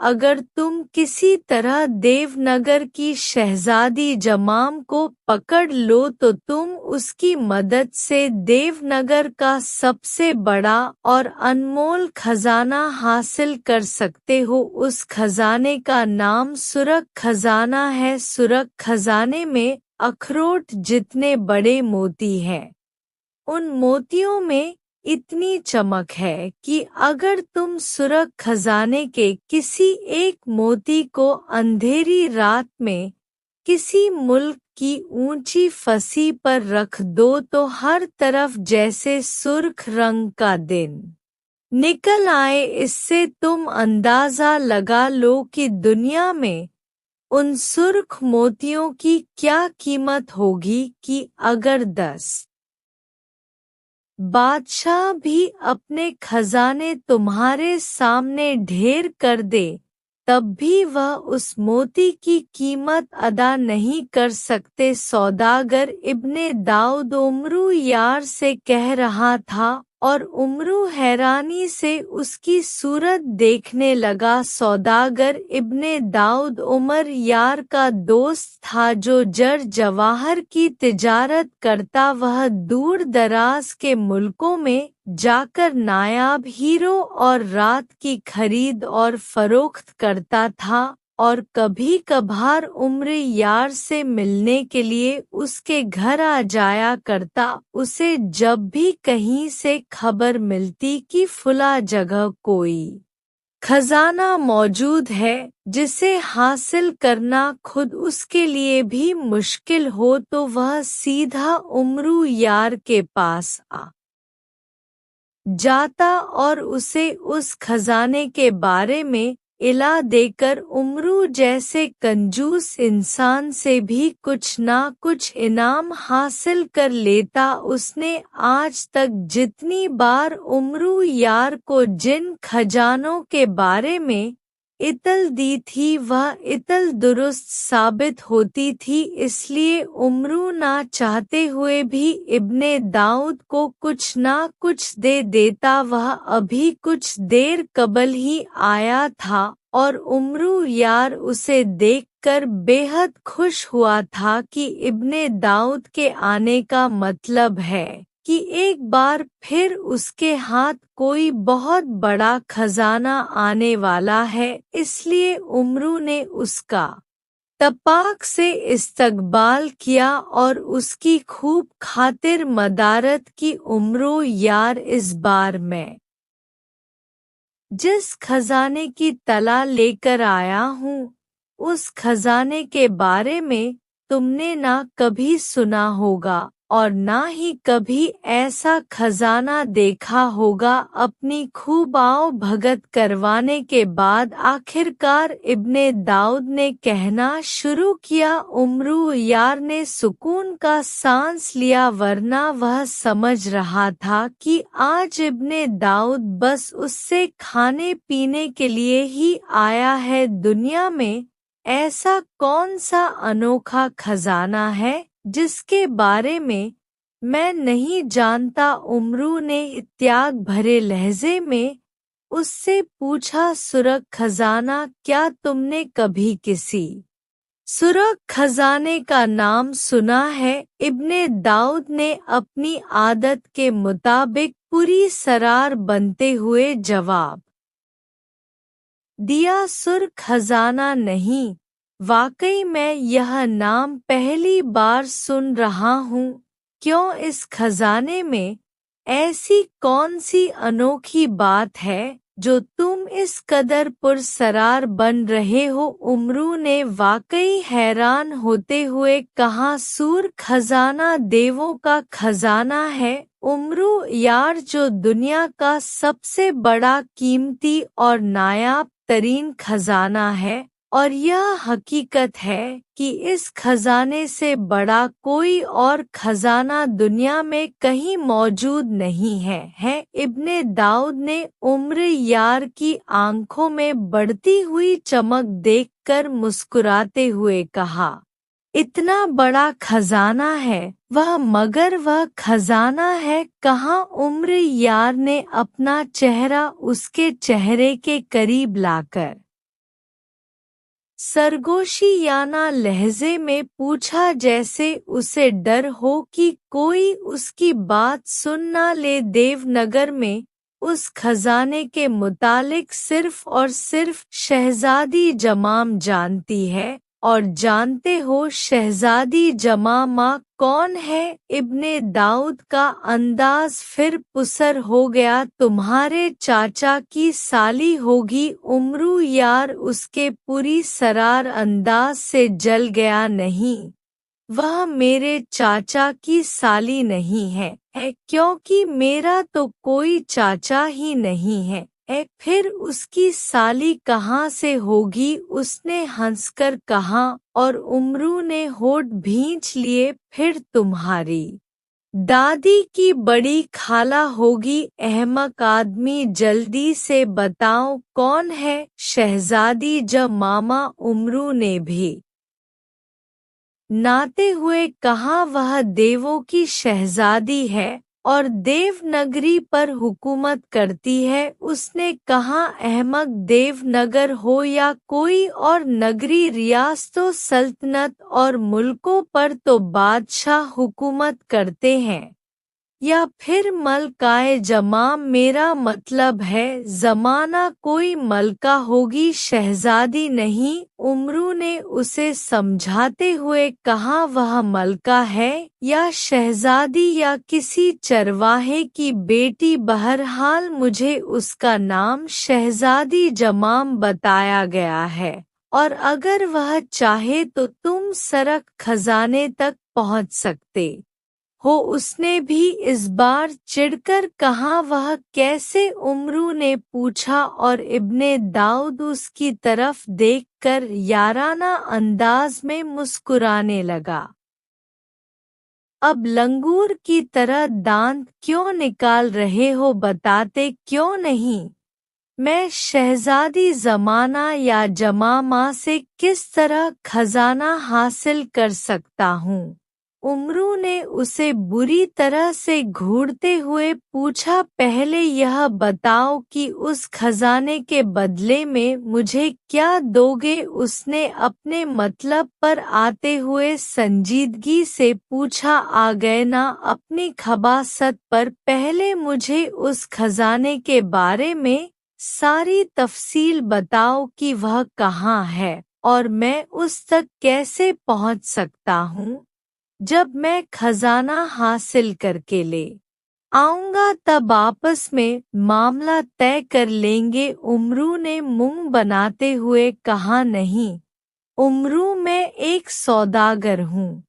अगर तुम किसी तरह देवनगर की शहजादी जमाम को पकड़ लो तो तुम उसकी मदद से देवनगर का सबसे बड़ा और अनमोल खजाना हासिल कर सकते हो। उस खजाने का नाम सुरख खजाना है। सुरख खजाने में अखरोट जितने बड़े मोती हैं। उन मोतियों में इतनी चमक है कि अगर तुम सुरख खजाने के किसी एक मोती को अंधेरी रात में किसी मुल्क की ऊंची फसी पर रख दो तो हर तरफ जैसे सुर्ख रंग का दिन निकल आए। इससे तुम अंदाजा लगा लो कि दुनिया में उन सुर्ख मोतियों की क्या कीमत होगी कि अगर 10 बादशाह भी अपने खजाने तुम्हारे सामने ढेर कर दे तब भी वह उस मोती की कीमत अदा नहीं कर सकते। सौदागर इब्ने दाऊद उमरू यार से कह रहा था और उमरू हैरानी से उसकी सूरत देखने लगा। सौदागर इब्ने दाऊद उमर यार का दोस्त था जो जर जवाहर की तिजारत करता। वह दूर दराज के मुल्कों में जाकर नायाब हीरो और रात की खरीद और फरोख्त करता था और कभी कभार उम्र यार से मिलने के लिए उसके घर आ जाया करता। उसे जब भी कहीं से खबर मिलती कि फुला जगह कोई खजाना मौजूद है जिसे हासिल करना खुद उसके लिए भी मुश्किल हो तो वह सीधा उमरू यार के पास आ जाता और उसे उस खजाने के बारे में इला देकर उमरू जैसे कंजूस इंसान से भी कुछ ना कुछ इनाम हासिल कर लेता। उसने आज तक जितनी बार उमरू यार को जिन खजानों के बारे में इतल दी थी वह इतल दुरुस्त साबित होती थी। इसलिए उमरू ना चाहते हुए भी इब्ने दाऊद को कुछ ना कुछ दे देता। वह अभी कुछ देर कबल ही आया था और उमरू यार उसे देखकर बेहद खुश हुआ था कि इब्ने दाऊद के आने का मतलब है कि एक बार फिर उसके हाथ कोई बहुत बड़ा खजाना आने वाला है। इसलिए उमरू ने उसका तपाक से इस्तकबाल किया और उसकी खूब खातिर मदारत की। उमरू यार इस बार मैं जिस खजाने की तला लेकर आया हूँ उस खजाने के बारे में तुमने ना कभी सुना होगा और ना ही कभी ऐसा खजाना देखा होगा। अपनी खूब आओ भगत करवाने के बाद आखिरकार इब्ने दाऊद ने कहना शुरू किया। उमरू यार ने सुकून का सांस लिया वरना वह समझ रहा था कि आज इब्ने दाऊद बस उससे खाने पीने के लिए ही आया है। दुनिया में ऐसा कौन सा अनोखा खजाना है जिसके बारे में मैं नहीं जानता। उमरू ने त्याग भरे लहजे में उससे पूछा सुरख खजाना क्या तुमने कभी किसी सुरख खजाने का नाम सुना है? इब्ने दाऊद ने अपनी आदत के मुताबिक पूरी सरार बनते हुए जवाब दिया सुर्ख खजाना नहीं, वाकई मैं यह नाम पहली बार सुन रहा हूँ। क्यों इस खजाने में ऐसी कौन सी अनोखी बात है जो तुम इस कदर पुरसरार बन रहे हो? उमरू ने वाकई हैरान होते हुए कहा सूर खजाना देवों का खजाना है उमरू यार जो दुनिया का सबसे बड़ा कीमती और नायाब तरीन खजाना है और यह हकीकत है कि इस खजाने से बड़ा कोई और खजाना दुनिया में कहीं मौजूद नहीं है। इब्ने दाऊद ने उम्र यार की आंखों में बढ़ती हुई चमक देखकर मुस्कुराते हुए कहा इतना बड़ा खजाना है वह मगर वह खजाना है कहाँ? उम्र यार ने अपना चेहरा उसके चेहरे के करीब लाकर सरगोशियाना लहजे में पूछा, जैसे उसे डर हो कि कोई उसकी बात सुन ना ले। देवनगर में उस खजाने के मुतालिक सिर्फ और सिर्फ शहजादी जमाम जानती है, और जानते हो शहजादी जमामा कौन है? इब्ने दाऊद का अंदाज फिर पुसर हो गया। तुम्हारे चाचा की साली होगी। उमरू यार उसके पूरी सरार अंदाज से जल गया। नहीं, वह मेरे चाचा की साली नहीं है, क्योंकि मेरा तो कोई चाचा ही नहीं है। फिर उसकी साली कहाँ से होगी? उसने हंसकर कहा, और उमरू ने होठ भींच लिए। फिर तुम्हारी दादी की बड़ी खाला होगी। अहमक आदमी, जल्दी से बताओ कौन है? शहजादी जमामा। उमरू ने भी नाते हुए कहा, वह देवों की शहजादी है और देवनगरी पर हुकूमत करती है। उसने कहा, अहमक, देवनगर हो या कोई और नगरी, रियासतों, सल्तनत और मुल्कों पर तो बादशाह हुकूमत करते हैं, या फिर मलकाए जमाम। मेरा मतलब है जमाना कोई मलका होगी, शहजादी नहीं। उमरू ने उसे समझाते हुए कहा, वह मलका है या शहजादी या किसी चरवाहे की बेटी? बहरहाल मुझे उसका नाम शहजादी जमाम बताया गया है, और अगर वह चाहे तो तुम सरक खजाने तक पहुंच सकते हो। उसने भी इस बार चिढ़कर कहा, वह कैसे? उमरू ने पूछा, और इब्ने दाऊद उसकी तरफ देखकर याराना अंदाज में मुस्कुराने लगा। अब लंगूर की तरह दांत क्यों निकाल रहे हो? बताते क्यों नहीं? मैं शहजादी जमाना या जमामा से किस तरह खजाना हासिल कर सकता हूँ? उमरू ने उसे बुरी तरह से घूरते हुए पूछा, पहले यह बताओ कि उस खजाने के बदले में मुझे क्या दोगे? उसने अपने मतलब पर आते हुए संजीदगी से पूछा, आ गए ना अपनी खबासत पर? पहले मुझे उस खजाने के बारे में सारी तफसील बताओ कि वह कहाँ है और मैं उस तक कैसे पहुँच सकता हूँ। जब मैं खजाना हासिल करके ले आऊंगा तब आपस में मामला तय कर लेंगे। उमरू ने मुंह बनाते हुए कहा, नहीं उमरू, मैं एक सौदागर हूँ,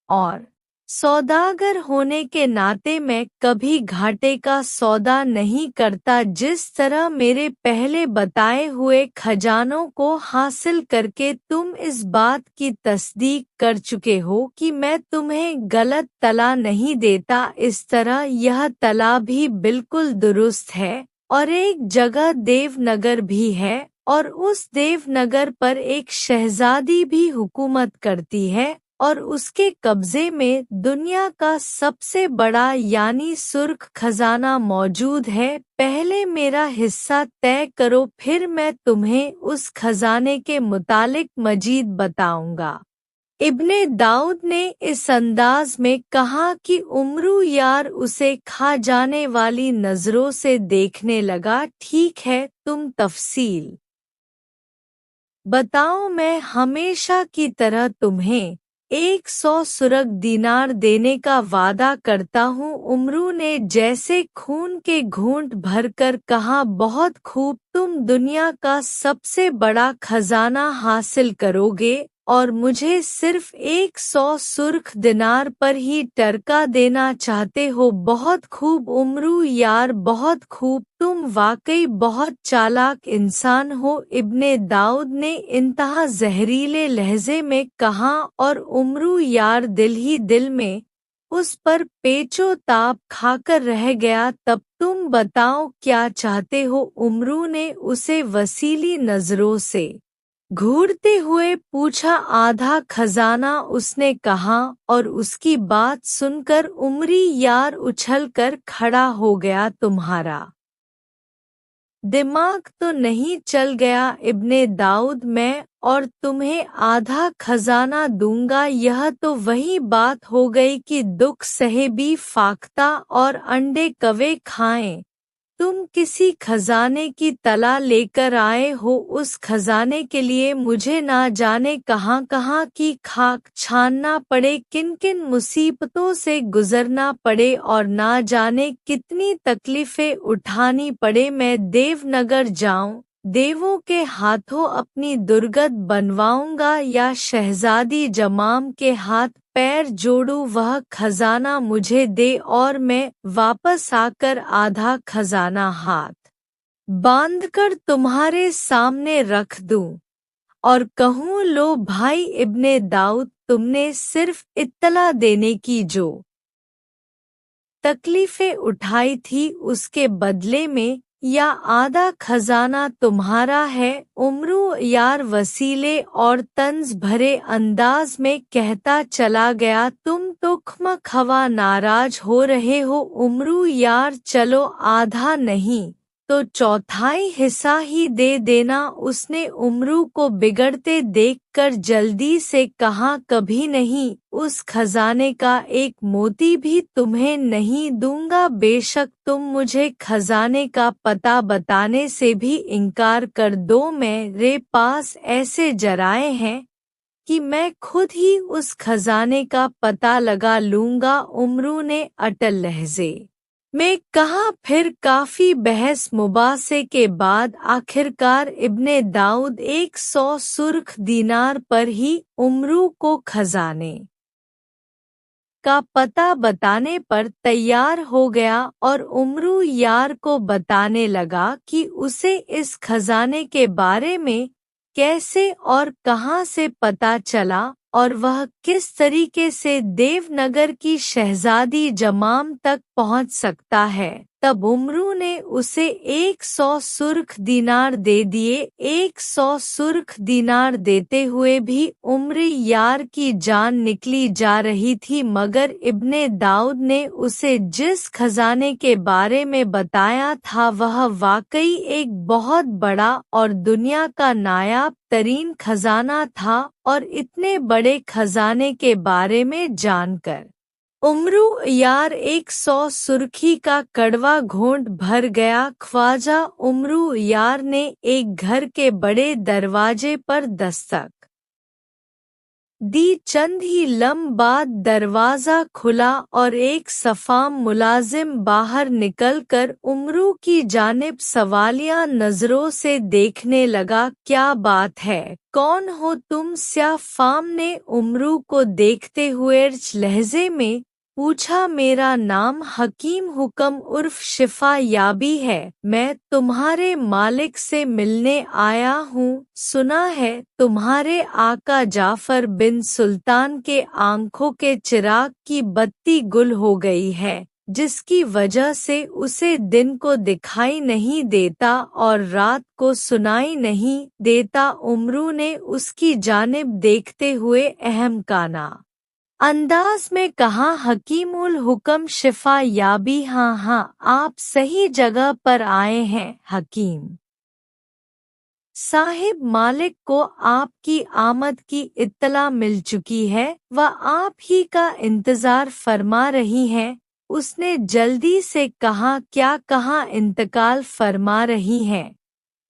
और सौदागर होने के नाते मैं कभी घाटे का सौदा नहीं करता। जिस तरह मेरे पहले बताए हुए खजानों को हासिल करके तुम इस बात की तस्दीक कर चुके हो कि मैं तुम्हें गलत तला नहीं देता, इस तरह यह तला भी बिल्कुल दुरुस्त है। और एक जगह देवनगर भी है, और उस देवनगर पर एक शहजादी भी हुकूमत करती है, और उसके कब्जे में दुनिया का सबसे बड़ा यानी सुर्ख खजाना मौजूद है। पहले मेरा हिस्सा तय करो, फिर मैं तुम्हें उस खजाने के मुतालिक मजीद बताऊंगा। इब्ने दाऊद ने इस अंदाज में कहा कि उमरू यार उसे खा जाने वाली नजरों से देखने लगा। ठीक है, तुम तफसील बताओ, मैं हमेशा की तरह तुम्हें 100 सुरग दीनार देने का वादा करता हूँ। उमरू ने जैसे खून के घूंट भरकर कहा, बहुत खूब, तुम दुनिया का सबसे बड़ा खजाना हासिल करोगे और मुझे सिर्फ 100 सुर्ख दिनार पर ही टरका देना चाहते हो। बहुत खूब उमरू यार, बहुत खूब, तुम वाकई बहुत चालाक इंसान हो। इब्ने दाऊद ने इंतहा जहरीले लहजे में कहा, और उमरू यार दिल ही दिल में उस पर पेचो ताप खाकर रह गया। तब तुम बताओ क्या चाहते हो? उमरू ने उसे वसीली नजरों से घूरते हुए पूछा। आधा खजाना, उसने कहा, और उसकी बात सुनकर उमरी यार उछलकर खड़ा हो गया। तुम्हारा दिमाग तो नहीं चल गया इब्ने दाऊद, मैं और तुम्हें आधा खजाना दूंगा। यह तो वही बात हो गई कि दुख सहे भी फाख्ता और अंडे कवे खाएं। तुम किसी खजाने की तला लेकर आए हो, उस खजाने के लिए मुझे ना जाने कहाँ कहाँ की खाक छानना पड़े, किन किन मुसीबतों से गुजरना पड़े और ना जाने कितनी तकलीफें उठानी पड़े। मैं देवनगर जाऊं, देवों के हाथों अपनी दुर्गत बनवाऊंगा या शहजादी जमाम के हाथ पैर जोड़ूं, वह खजाना मुझे दे और मैं वापस आकर आधा खजाना हाथ बांधकर तुम्हारे सामने रख दूं और कहूं, लो भाई इब्ने दाऊद, तुमने सिर्फ इत्तला देने की जो तकलीफें उठाई थी उसके बदले में या आधा खजाना तुम्हारा है। उमरू यार वसीले और तंज भरे अंदाज में कहता चला गया। तुम तो खवा नाराज हो रहे हो उमरू यार, चलो आधा नहीं तो चौथाई हिस्सा ही दे देना। उसने उमरू को बिगड़ते देखकर जल्दी से कहा, कभी नहीं, उस खजाने का एक मोती भी तुम्हें नहीं दूंगा। बेशक तुम मुझे खजाने का पता बताने से भी इनकार कर दो, मेरे पास ऐसे जराए हैं कि मैं खुद ही उस खजाने का पता लगा लूंगा। उमरू ने अटल लहजे में कहा। फिर काफी बहस मुबासे के बाद आखिरकार इब्ने दाऊद 100 सुर्ख दीनार पर ही उमरू को खजाने का पता बताने पर तैयार हो गया और उमरू यार को बताने लगा कि उसे इस खजाने के बारे में कैसे और कहां से पता चला और वह किस तरीके से देवनगर की शहजादी जमाम तक पहुंच सकता है। तब उमरू ने उसे 100 सुर्ख दीनार दे दिए। 100 सुर्ख दीनार देते हुए भी उमरी यार की जान निकली जा रही थी, मगर इब्ने दाऊद ने उसे जिस खजाने के बारे में बताया था वह वाकई एक बहुत बड़ा और दुनिया का नायाब तरीन खजाना था। और इतने बड़े खजाने के बारे में जानकर उमरू यार 100 सुर्खी का कड़वा घोंट भर गया। ख्वाजा उमरू यार ने एक घर के बड़े दरवाजे पर दस्तक दी। चंद ही लम्ह बाद दरवाजा खुला और एक सफाम मुलाजिम बाहर निकलकर उमरू की जानिब सवालिया नजरों से देखने लगा। क्या बात है, कौन हो तुम? सफाम ने उमरू को देखते हुए लहजे में पूछा। मेरा नाम हकीम हुक्म उर्फ शिफा याबी है, मैं तुम्हारे मालिक से मिलने आया हूँ। सुना है तुम्हारे आका जाफर बिन सुल्तान के आंखों के चिराग की बत्ती गुल हो गई है, जिसकी वजह से उसे दिन को दिखाई नहीं देता और रात को सुनाई नहीं देता। उमरू ने उसकी जानिब देखते हुए अहमकाना अंदाज में कहा, हकीमुल हुक्म शिफा याबी, हाँ हाँ, आप सही जगह पर आए हैं हकीम साहिब। मालिक को आपकी आमद की इत्तला मिल चुकी है, वह आप ही का इंतजार फरमा रही हैं। उसने जल्दी से कहा, क्या कहाँ इंतकाल फरमा रही हैं?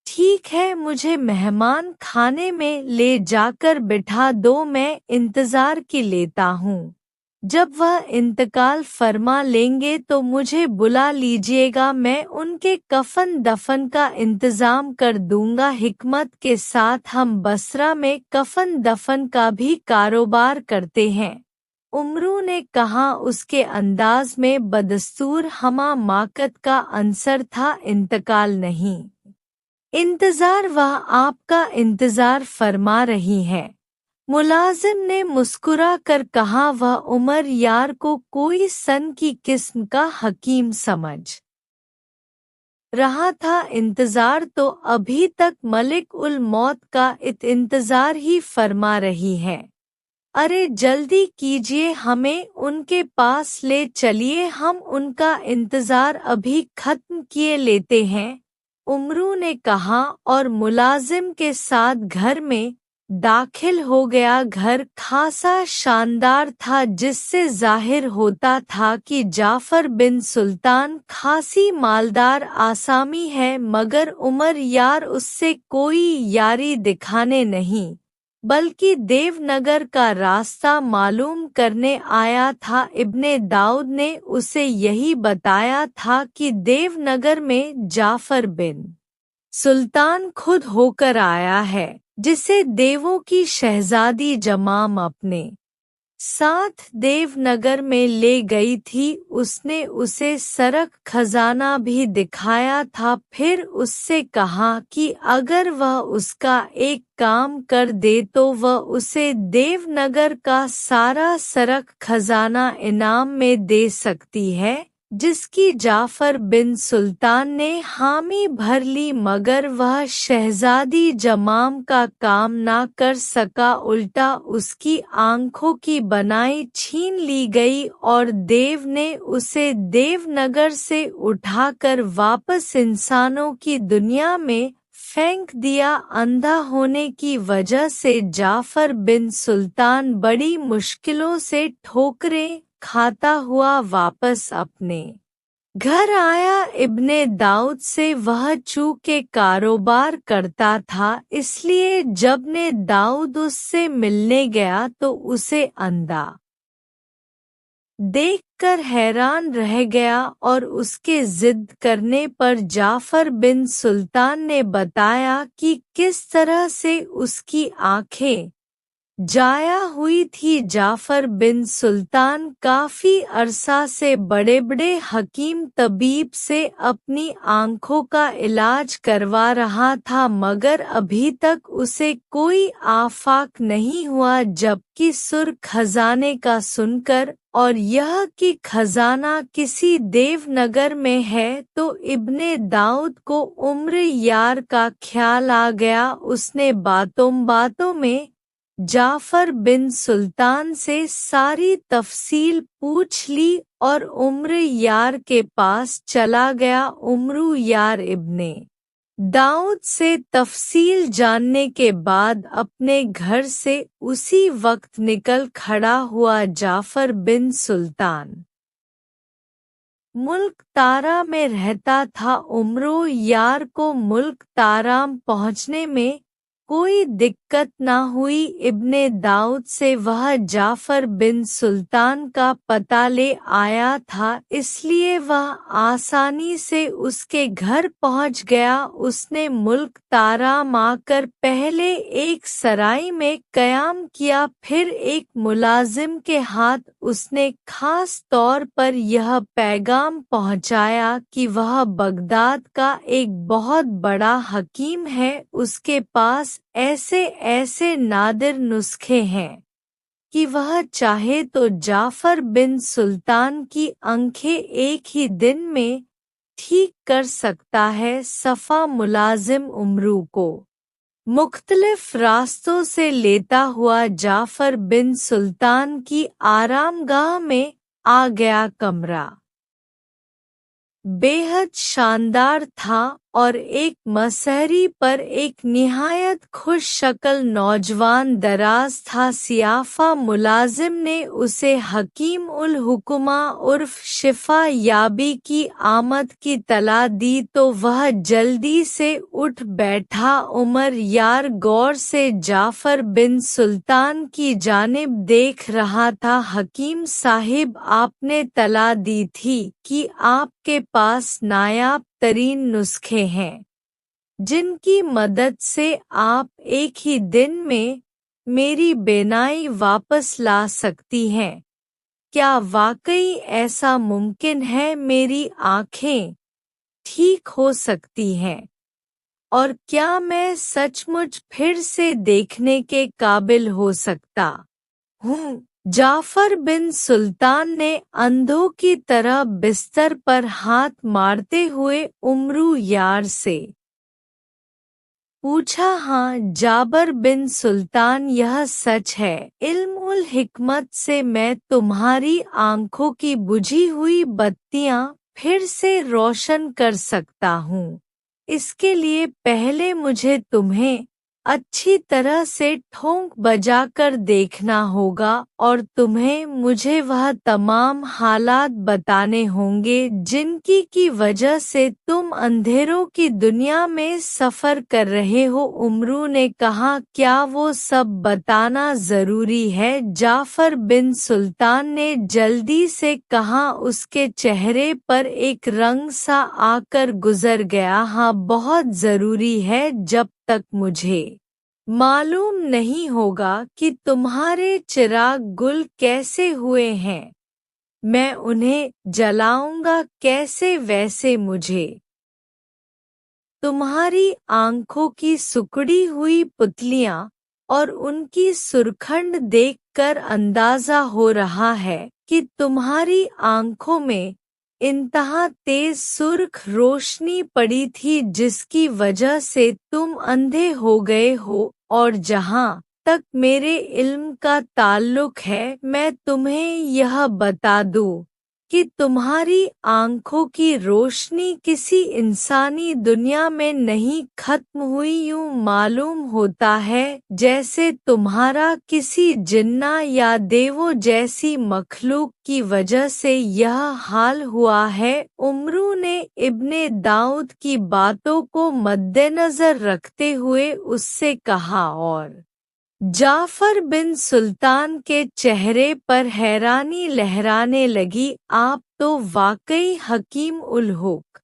ठीक है, मुझे मेहमान खाने में ले जाकर बिठा दो, मैं इंतजार की लेता हूँ। जब वह इंतकाल फरमा लेंगे तो मुझे बुला लीजिएगा, मैं उनके कफन दफन का इंतजाम कर दूंगा। हिकमत के साथ हम बसरा में कफन दफन का भी कारोबार करते हैं, उमरू ने कहा। उसके अंदाज में बदस्तूर हमा माकत का अंसर था। इंतकाल नहीं, इंतजार, वह आपका इंतजार फरमा रही है। मुलाजिम ने मुस्कुरा कर कहा। वह उमर यार को कोई सन की किस्म का हकीम समझ रहा था। इंतजार तो अभी तक मलिक उल मौत का इंतजार ही फरमा रही है। अरे जल्दी कीजिए, हमें उनके पास ले चलिए, हम उनका इंतजार अभी खत्म किए लेते हैं। उमरू ने कहा और मुलाजिम के साथ घर में दाखिल हो गया। घर खासा शानदार था, जिससे जाहिर होता था कि जाफर बिन सुल्तान खासी मालदार आसामी है, मगर उमर यार उससे कोई यारी दिखाने नहीं बल्कि देवनगर का रास्ता मालूम करने आया था। इब्ने दाऊद ने उसे यही बताया था कि देवनगर में जाफर बिन सुल्तान खुद होकर आया है, जिसे देवों की शहजादी जमाम अपने साथ देवनगर में ले गई थी। उसने उसे सरक खजाना भी दिखाया था। फिर उससे कहा कि अगर वह उसका एक काम कर दे तो वह उसे देवनगर का सारा सरक खजाना इनाम में दे सकती है, जिसकी जाफर बिन सुल्तान ने हामी भर ली, मगर वह शहजादी जमाम का काम ना कर सका। उल्टा उसकी आंखों की बनाई छीन ली गई और देव ने उसे देवनगर से उठाकर वापस इंसानों की दुनिया में फेंक दिया। अंधा होने की वजह से जाफर बिन सुल्तान बड़ी मुश्किलों से ठोकरें खाता हुआ वापस अपने घर आया। इब्ने दाऊद से वह चू के कारोबार करता था, इसलिए जब ने दाऊद उससे मिलने गया तो उसे अंधा देखकर हैरान रह गया और उसके जिद करने पर जाफर बिन सुल्तान ने बताया कि किस तरह से उसकी आंखें जाया हुई थी। जाफर बिन सुल्तान काफी अरसा से बड़े बड़े हकीम तबीब से अपनी आंखों का इलाज करवा रहा था, मगर अभी तक उसे कोई आफाक नहीं हुआ। जबकि सुर खजाने का सुनकर और यह कि खजाना किसी देवनगर में है, तो इब्ने दाऊद को उम्र यार का ख्याल आ गया। उसने बातों में जाफर बिन सुल्तान से सारी तफसील पूछ ली और उम्र यार के पास चला गया। उम्रू यार इब्ने दाऊद से तफसील जानने के बाद अपने घर से उसी वक्त निकल खड़ा हुआ। जाफर बिन सुल्तान मुल्क तारा में रहता था। उम्रो यार को मुल्क ताराम पहुँचने में कोई दिक्कत न हुई। इब्ने दाऊद से वह जाफर बिन सुल्तान का पता ले आया था, इसलिए वह आसानी से उसके घर पहुंच गया। उसने मुल्क ताराम आकर पहले एक सराय में कयाम किया, फिर एक मुलाजिम के हाथ उसने खास तौर पर यह पैगाम पहुंचाया कि वह बगदाद का एक बहुत बड़ा हकीम है। उसके पास ऐसे ऐसे नादिर नुस्खे हैं कि वह चाहे तो जाफर बिन सुल्तान की आंखें एक ही दिन में ठीक कर सकता है। सफ़ा मुलाजिम उमरू को मुख्तलिफ रास्तों से लेता हुआ जाफर बिन सुल्तान की आरामगाह में आ गया। कमरा बेहद शानदार था और एक मसहरी पर एक निहायत खुश शक्ल नौजवान दराज था। सियाफा मुलाजिम ने उसे हकीम उल हुकुमा उर्फ शिफा याबी की आमद की तला दी तो वह जल्दी से उठ बैठा। उमर यार गौर से जाफर बिन सुल्तान की जानिब देख रहा था। हकीम साहिब, आपने तला दी थी कि आपके पास नायाब तरीन नुस्खे हैं, जिनकी मदद से आप एक ही दिन में मेरी बेनाई वापस ला सकती हैं। क्या वाकई ऐसा मुमकिन है? मेरी आँखें ठीक हो सकती हैं और क्या मैं सचमुच फिर से देखने के काबिल हो सकता हूँ? जाफर बिन सुल्तान ने अंधों की तरह बिस्तर पर हाथ मारते हुए उमरू यार से पूछा। हाँ जाबर बिन सुल्तान, यह सच है। इल्म उल हिकमत से मैं तुम्हारी आंखों की बुझी हुई बत्तियां फिर से रोशन कर सकता हूँ। इसके लिए पहले मुझे तुम्हें अच्छी तरह से ठोंक बजाकर देखना होगा और तुम्हें मुझे वह तमाम हालात बताने होंगे जिनकी की वजह से तुम अंधेरों की दुनिया में सफ़र कर रहे हो। उमरू ने कहा, क्या वो सब बताना ज़रूरी है? जाफ़र बिन सुल्तान ने जल्दी से कहा। उसके चेहरे पर एक रंग सा आकर गुजर गया। हाँ, बहुत ज़रूरी है। जब तक मुझे मालूम नहीं होगा कि तुम्हारे चिराग गुल कैसे हुए हैं, मैं उन्हें जलाऊंगा कैसे, वैसे मुझे तुम्हारी आंखों की सिकुड़ी हुई पुतलियां और उनकी सुरखंड देखकर अंदाजा हो रहा है कि तुम्हारी आंखों में इंतहा तेज सुर्ख रोशनी पड़ी थी जिसकी वजह से तुम अंधे हो गए हो। और जहां तक मेरे इल्म का ताल्लुक है, मैं तुम्हें यह बता दूं कि तुम्हारी आंखों की रोशनी किसी इंसानी दुनिया में नहीं खत्म हुई। यूं मालूम होता है जैसे तुम्हारा किसी जिन्ना या देवों जैसी मखलूक की वजह से यह हाल हुआ है। उमरू ने इब्ने दाऊद की बातों को मद्देनजर रखते हुए उससे कहा। और जाफर बिन सुल्तान के चेहरे पर हैरानी लहराने लगी। आप तो वाकई हकीम उल हुक्म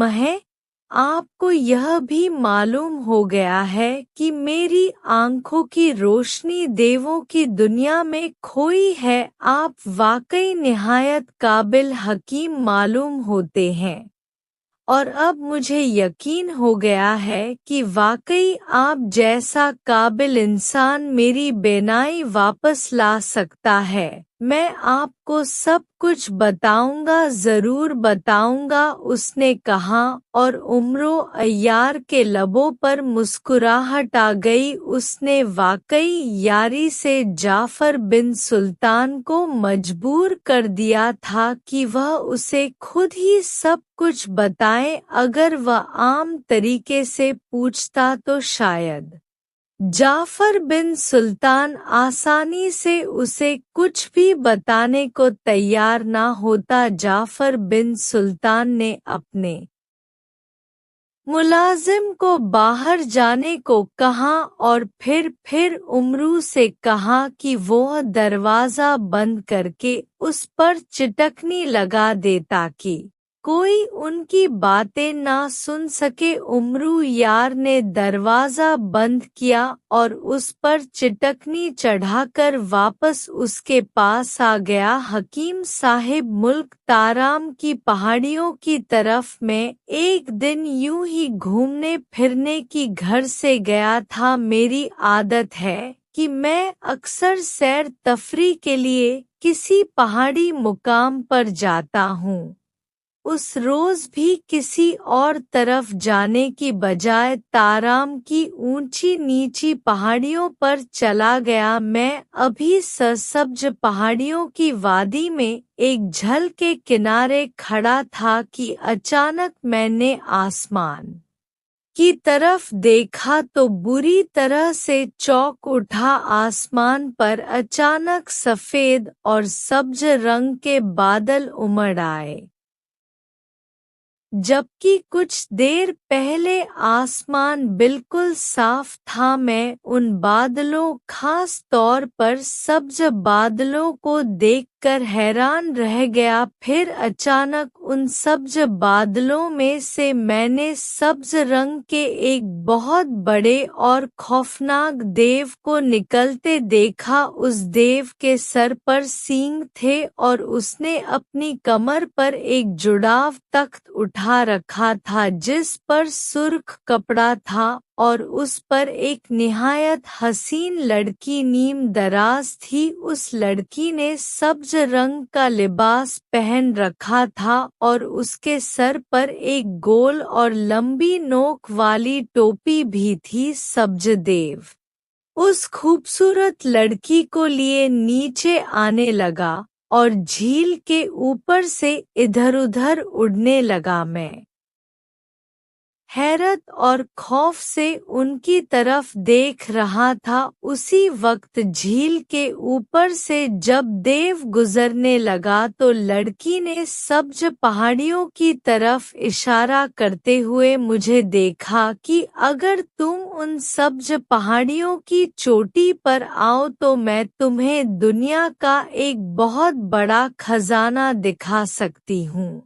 हैं। आपको यह भी मालूम हो गया है कि मेरी आंखों की रोशनी देवों की दुनिया में खोई है। आप वाकई निहायत काबिल हकीम मालूम होते हैं और अब मुझे यकीन हो गया है कि वाकई आप जैसा काबिल इंसान मेरी बेनाई वापस ला सकता है। मैं आपको सब कुछ बताऊंगा, जरूर बताऊंगा, उसने कहा। और उमरो अय्यार के लबों पर मुस्कुराहट आ गई। उसने वाकई यारी से जाफर बिन सुल्तान को मजबूर कर दिया था कि वह उसे खुद ही सब कुछ बताए। अगर वह आम तरीके से पूछता तो शायद जाफर बिन सुल्तान आसानी से उसे कुछ भी बताने को तैयार ना होता। जाफर बिन सुल्तान ने अपने मुलाजिम को बाहर जाने को कहा और फिर उमरू से कहा कि वो दरवाज़ा बंद करके उस पर चिटकनी लगा दे ताकि कोई उनकी बातें ना सुन सके। उमरू यार ने दरवाज़ा बंद किया और उस पर चिटकनी चढ़ाकर वापस उसके पास आ गया। हकीम साहिब, मुल्क ताराम की पहाड़ियों की तरफ में एक दिन यूं ही घूमने फिरने की घर से गया था। मेरी आदत है कि मैं अक्सर सैर तफरी के लिए किसी पहाड़ी मुकाम पर जाता हूँ। उस रोज भी किसी और तरफ जाने की बजाय ताराम की ऊंची नीची पहाड़ियों पर चला गया। मैं अभी ससब्ज पहाड़ियों की वादी में एक झल के किनारे खड़ा था कि अचानक मैंने आसमान की तरफ देखा तो बुरी तरह से चौंक उठा। आसमान पर अचानक सफेद और सब्ज रंग के बादल उमड़ आए। जबकि कुछ देर पहले आसमान बिल्कुल साफ था। मैं उन बादलों, खास तौर पर सब्ज बादलों को देखकर हैरान रह गया। फिर अचानक उन सब्ज बादलों में से मैंने सब्ज रंग के एक बहुत बड़े और खौफनाक देव को निकलते देखा। उस देव के सर पर सींग थे और उसने अपनी कमर पर एक जुड़ाव तख्त उठा रखा था जिस पर सुर्ख कपड़ा था और उस पर एक निहायत हसीन लड़की नीम दराज थी। उस लड़की ने सब्ज रंग का लिबास पहन रखा था और उसके सर पर एक गोल और लंबी नोक वाली टोपी भी थी। सब्ज देव उस खूबसूरत लड़की को लिए नीचे आने लगा और झील के ऊपर से इधर-उधर उड़ने लगा। मैं हैरत और खौफ से उनकी तरफ देख रहा था। उसी वक्त झील के ऊपर से जब देव गुजरने लगा तो लड़की ने सब्ज पहाड़ियों की तरफ इशारा करते हुए मुझे देखा कि अगर तुम उन सब्ज पहाड़ियों की चोटी पर आओ तो मैं तुम्हें दुनिया का एक बहुत बड़ा खजाना दिखा सकती हूँ।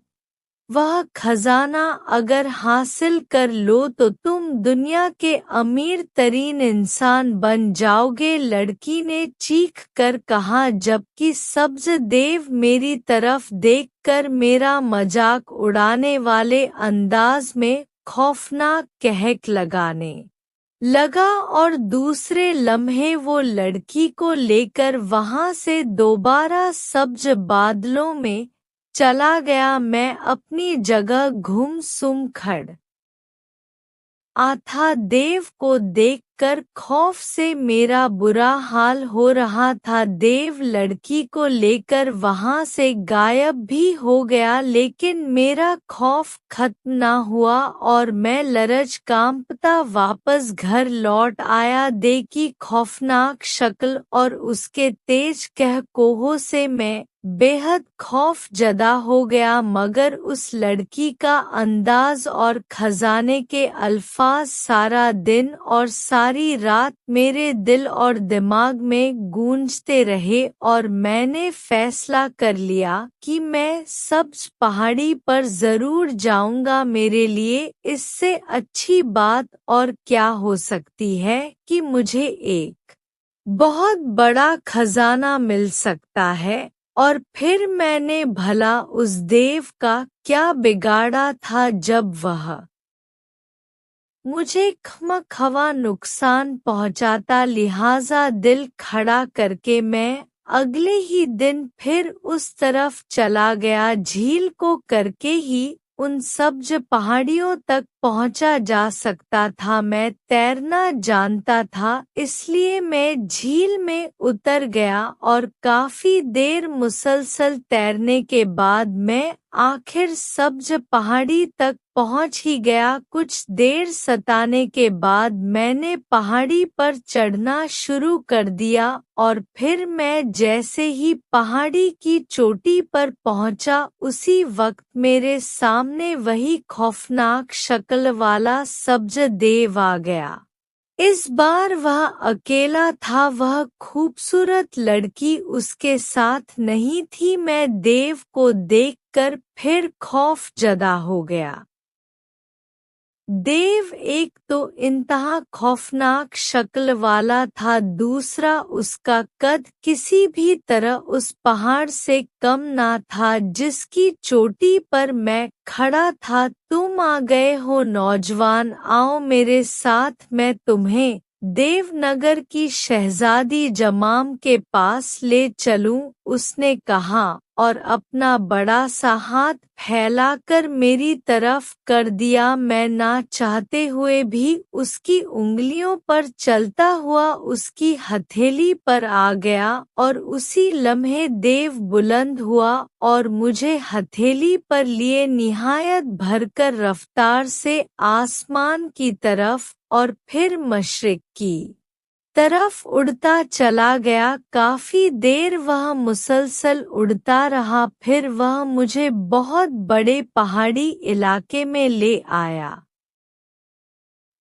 वह खजाना अगर हासिल कर लो तो तुम दुनिया के अमीर तरीन इंसान बन जाओगे, लड़की ने चीख कर कहा, जबकि सब्ज देव मेरी तरफ देखकर मेरा मजाक उड़ाने वाले अंदाज में खौफनाक कहक लगाने लगा और दूसरे लम्हे वो लड़की को लेकर वहां से दोबारा सब्ज बादलों में चला गया। मैं अपनी जगह गुम-सुम खड़ आथा। देव को देखकर खौफ से मेरा बुरा हाल हो रहा था। देव लड़की को लेकर वहां से गायब भी हो गया, लेकिन मेरा खौफ खत्म न हुआ और मैं लरज कांपता वापस घर लौट आया। देखी खौफनाक शक्ल और उसके तेज कहकोहों से मैं बेहद खौफ जदा हो गया, मगर उस लड़की का अंदाज और खजाने के अल्फाज सारा दिन और सारी रात मेरे दिल और दिमाग में गूंजते रहे और मैंने फैसला कर लिया कि मैं सब्ज पहाड़ी पर जरूर जाऊंगा। मेरे लिए इससे अच्छी बात और क्या हो सकती है कि मुझे एक बहुत बड़ा खजाना मिल सकता है। और फिर मैंने भला उस देव का क्या बिगाड़ा था जब वह मुझे खामखवा नुकसान पहुंचाता। लिहाजा दिल खड़ा करके मैं अगले ही दिन फिर उस तरफ चला गया। झील को करके ही उन सब्ज पहाड़ियों तक पहुंचा जा सकता था। मैं तैरना जानता था, इसलिए मैं झील में उतर गया और काफी देर मुसलसल तैरने के बाद मैं आखिर सब्ज पहाड़ी तक पहुंच ही गया। कुछ देर सताने के बाद मैंने पहाड़ी पर चढ़ना शुरू कर दिया और फिर मैं जैसे ही पहाड़ी की चोटी पर पहुंचा, उसी वक्त मेरे सामने वही खौफनाक शक्ल वाला सब्ज देव आ गया। इस बार वह अकेला था, वह खूबसूरत लड़की उसके साथ नहीं थी। मैं देव को देखकर फिर खौफ जदा हो गया। देव एक तो इंतहा खौफनाक शक्ल वाला था, दूसरा उसका कद किसी भी तरह उस पहाड़ से कम ना था जिसकी चोटी पर मैं खड़ा था। तुम आ गए हो नौजवान, आओ मेरे साथ, मैं तुम्हें देवनगर की शहजादी जमाम के पास ले चलूं, उसने कहा और अपना बड़ा सा हाथ फैलाकर मेरी तरफ कर दिया। मैं ना चाहते हुए भी उसकी उंगलियों पर चलता हुआ उसकी हथेली पर आ गया और उसी लम्हे देव बुलंद हुआ और मुझे हथेली पर लिए निहायत भरकर रफ्तार से आसमान की तरफ और फिर मशरिक की तरफ उड़ता चला गया। काफी देर वह मुसलसल उड़ता रहा, फिर वह मुझे बहुत बड़े पहाड़ी इलाके में ले आया।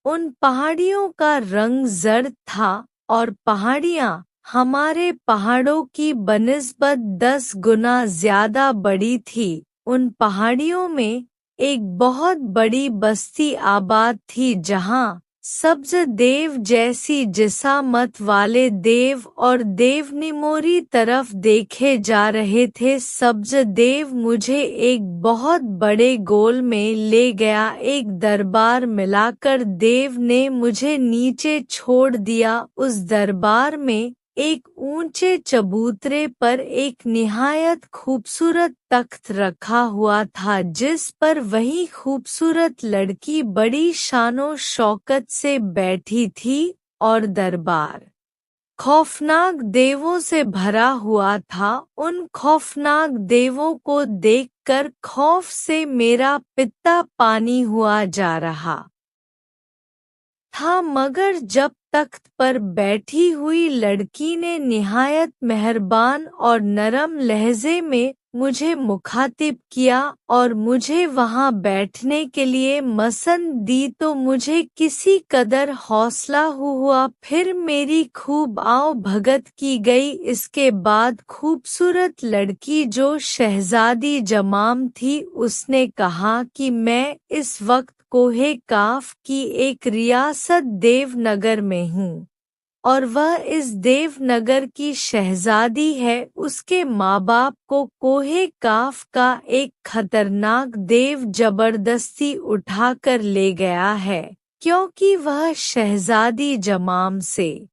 उन पहाड़ियों का रंग जर्द था और पहाड़ियाँ हमारे पहाड़ों की बनिस्बत 10 गुना ज्यादा बड़ी थी। उन पहाड़ियों में एक बहुत बड़ी बस्ती आबाद थी जहाँ सब्ज देव जैसी जिसामत वाले देव और देवनिमोरी तरफ देखे जा रहे थे। सब्ज देव मुझे एक बहुत बड़े गोल में ले गया, एक दरबार मिलाकर देव ने मुझे नीचे छोड़ दिया। उस दरबार में एक ऊंचे चबूतरे पर एक निहायत खूबसूरत तख्त रखा हुआ था जिस पर वही खूबसूरत लड़की बड़ी शानो शौकत से बैठी थी और दरबार खौफनाक देवों से भरा हुआ था। उन खौफनाक देवों को देखकर खौफ से मेरा पित्ता पानी हुआ जा रहा था, मगर जब तख्त पर बैठी हुई लड़की ने निहायत मेहरबान और नरम लहजे में मुझे मुखातिब किया और मुझे वहां बैठने के लिए मसंद दी तो मुझे किसी कदर हौसला हुआ। फिर मेरी खूब आओ भगत की गई। इसके बाद खूबसूरत लड़की जो शहजादी जमाम थी, उसने कहा कि मैं इस वक्त कोहे काफ की एक रियासत देवनगर में हूँ और वह इस देवनगर की शहजादी है। उसके माँ बाप को कोहे काफ का एक खतरनाक देव जबरदस्ती उठाकर ले गया है, क्योंकि वह शहजादी जमाम से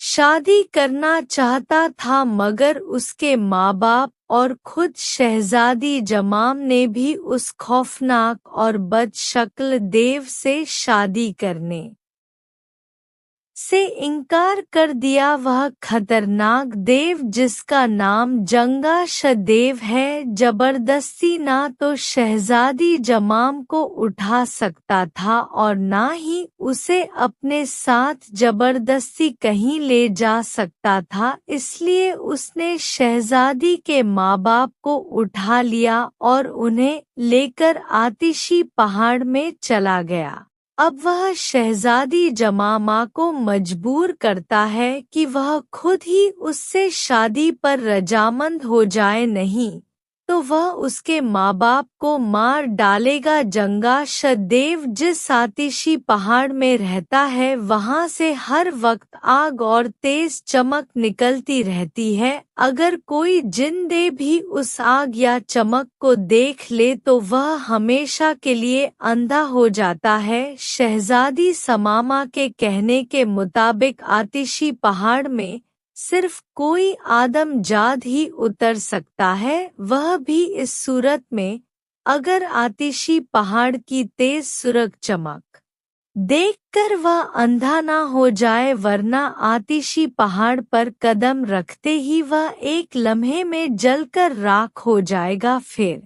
शादी करना चाहता था, मगर उसके माँ बाप और खुद शहजादी जमाम ने भी उस खौफनाक और बदशक्ल देव से शादी करने से इनकार कर दिया। वह खतरनाक देव, जिसका नाम जंगाशदेव है, जबरदस्ती ना तो शहजादी जमाम को उठा सकता था और ना ही उसे अपने साथ जबरदस्ती कहीं ले जा सकता था। इसलिए उसने शहजादी के माँ बाप को उठा लिया और उन्हें लेकर आतिशी पहाड़ में चला गया। अब वह शहजादी जमामा को मजबूर करता है कि वह खुद ही उससे शादी पर रजामंद हो जाए, नहीं तो वह उसके माँ बाप को मार डालेगा। जंगाशदेव जिस आतिशी पहाड़ में रहता है, वहां से हर वक्त आग और तेज चमक निकलती रहती है। अगर कोई जिंदे भी उस आग या चमक को देख ले तो वह हमेशा के लिए अंधा हो जाता है। शहजादी समामा के कहने के मुताबिक आतिशी पहाड़ में सिर्फ कोई आदमजाद ही उतर सकता है, वह भी इस सूरत में अगर आतिशी पहाड़ की तेज सुरख चमक देखकर वह अंधा ना हो जाए, वरना आतिशी पहाड़ पर कदम रखते ही वह एक लम्हे में जलकर राख हो जाएगा। फिर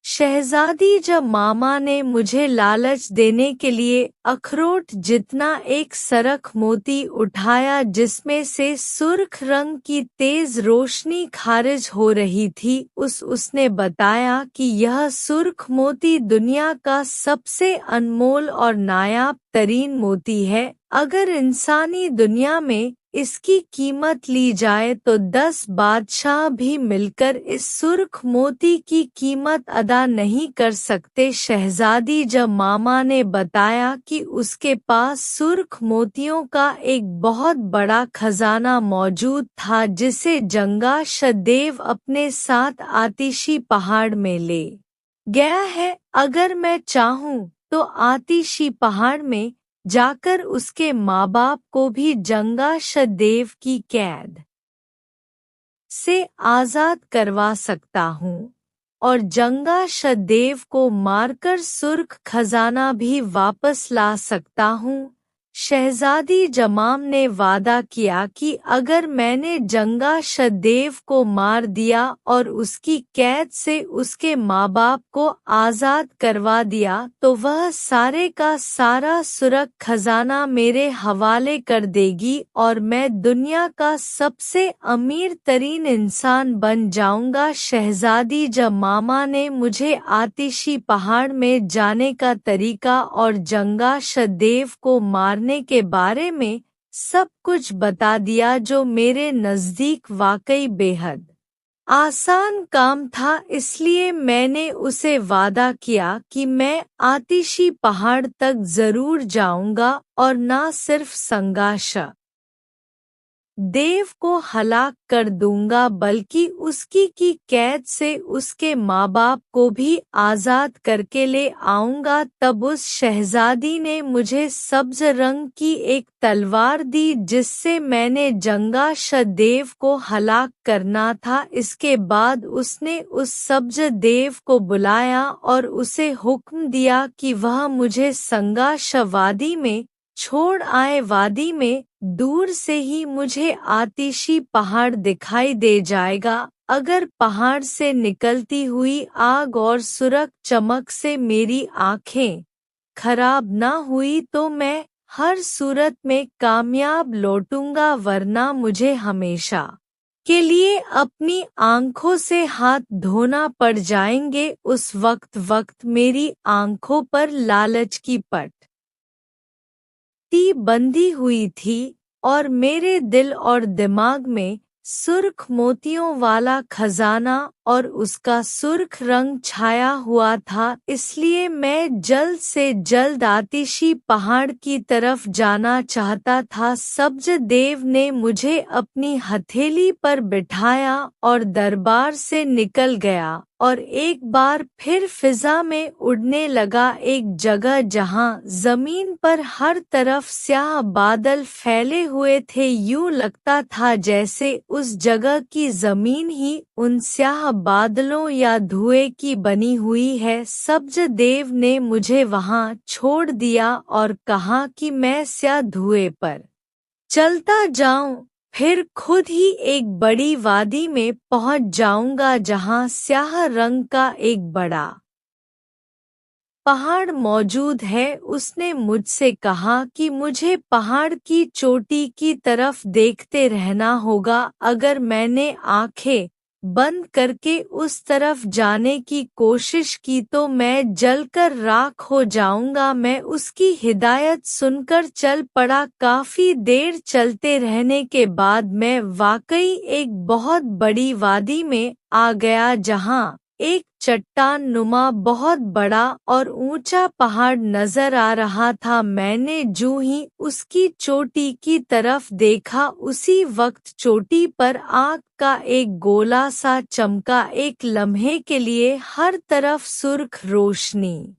शहजादी जमामा ने मुझे लालच देने के लिए अखरोट जितना एक सरख मोती उठाया, जिसमें से सुर्ख रंग की तेज रोशनी खारिज हो रही थी। उसने बताया कि यह सुर्ख मोती दुनिया का सबसे अनमोल और नायाब तरीन मोती है। अगर इंसानी दुनिया में इसकी कीमत ली जाए तो 10 बादशाह भी मिलकर इस सुर्ख मोती की कीमत अदा नहीं कर सकते। शहजादी जमामा ने बताया कि उसके पास सुर्ख मोतियों का एक बहुत बड़ा खजाना मौजूद था, जिसे जंगाशदेव अपने साथ आतिशी पहाड़ में ले गया है। अगर मैं चाहूँ तो आतिशी पहाड़ में जाकर उसके माँ बाप को भी जंगाशदेव की कैद से आजाद करवा सकता हूँ और जंगाशदेव को मारकर सुर्ख खजाना भी वापस ला सकता हूँ। शहजादी जमाम ने वादा किया कि अगर मैंने जंगाशदेव को मार दिया और उसकी कैद से उसके माँ बाप को आजाद करवा दिया तो वह सारे का सारा सुरख खजाना मेरे हवाले कर देगी और मैं दुनिया का सबसे अमीर तरीन इंसान बन जाऊंगा। शहजादी जमामा ने मुझे आतिशी पहाड़ में जाने का तरीका और जंगाशदेव को मारने के बारे में सब कुछ बता दिया, जो मेरे नजदीक वाकई बेहद आसान काम था। इसलिए मैंने उसे वादा किया कि मैं आतिशी पहाड़ तक जरूर जाऊंगा और न सिर्फ संगाशा देव को हलाक कर दूंगा, बल्कि उसकी की कैद से उसके माँ बाप को भी आजाद करके ले आऊंगा। तब उस शहजादी ने मुझे सब्ज रंग की एक तलवार दी, जिससे मैंने जंगाशदेव को हलाक करना था। इसके बाद उसने उस सब्ज देव को बुलाया और उसे हुक्म दिया कि वह मुझे संगाशा वादी में छोड़ आए। वादी में दूर से ही मुझे आतिशी पहाड़ दिखाई दे जाएगा। अगर पहाड़ से निकलती हुई आग और सुरख चमक से मेरी आंखें खराब न हुई तो मैं हर सूरत में कामयाब लौटूंगा, वरना मुझे हमेशा के लिए अपनी आंखों से हाथ धोना पड़ जाएंगे। उस वक्त मेरी आंखों पर लालच की पट्टी बंधी हुई थी और मेरे दिल और दिमाग में सुर्ख मोतियों वाला खजाना और उसका सुर्ख रंग छाया हुआ था। इसलिए मैं जल्द से जल्द आतिशी पहाड़ की तरफ जाना चाहता था। सब्ज देव ने मुझे अपनी हथेली पर बिठाया और दरबार से निकल गया और एक बार फिर फिजा में उड़ने लगा, एक जगह जहां जमीन पर हर तरफ स्याह बादल फैले हुए थे। यूं लगता था जैसे उस जगह की जमीन ही उन स्याह बादलों या धुएं की बनी हुई है। सब्ज देव ने मुझे वहां छोड़ दिया और कहा कि मैं स्याह धुएं पर चलता जाऊं, फिर खुद ही एक बड़ी वादी में पहुंच जाऊंगा जहां स्याह रंग का एक बड़ा पहाड़ मौजूद है। उसने मुझसे कहा कि मुझे पहाड़ की चोटी की तरफ देखते रहना होगा। अगर मैंने आंखें बंद करके उस तरफ जाने की कोशिश की तो मैं जलकर राख हो जाऊंगा। मैं उसकी हिदायत सुनकर चल पड़ा। काफी देर चलते रहने के बाद मैं वाकई एक बहुत बड़ी वादी में आ गया जहां एक चट्टान नुमा बहुत बड़ा और ऊंचा पहाड़ नजर आ रहा था। मैंने जो ही उसकी चोटी की तरफ देखा उसी वक्त चोटी पर आग का एक गोला सा चमका। एक लम्हे के लिए हर तरफ सुर्ख रोशनी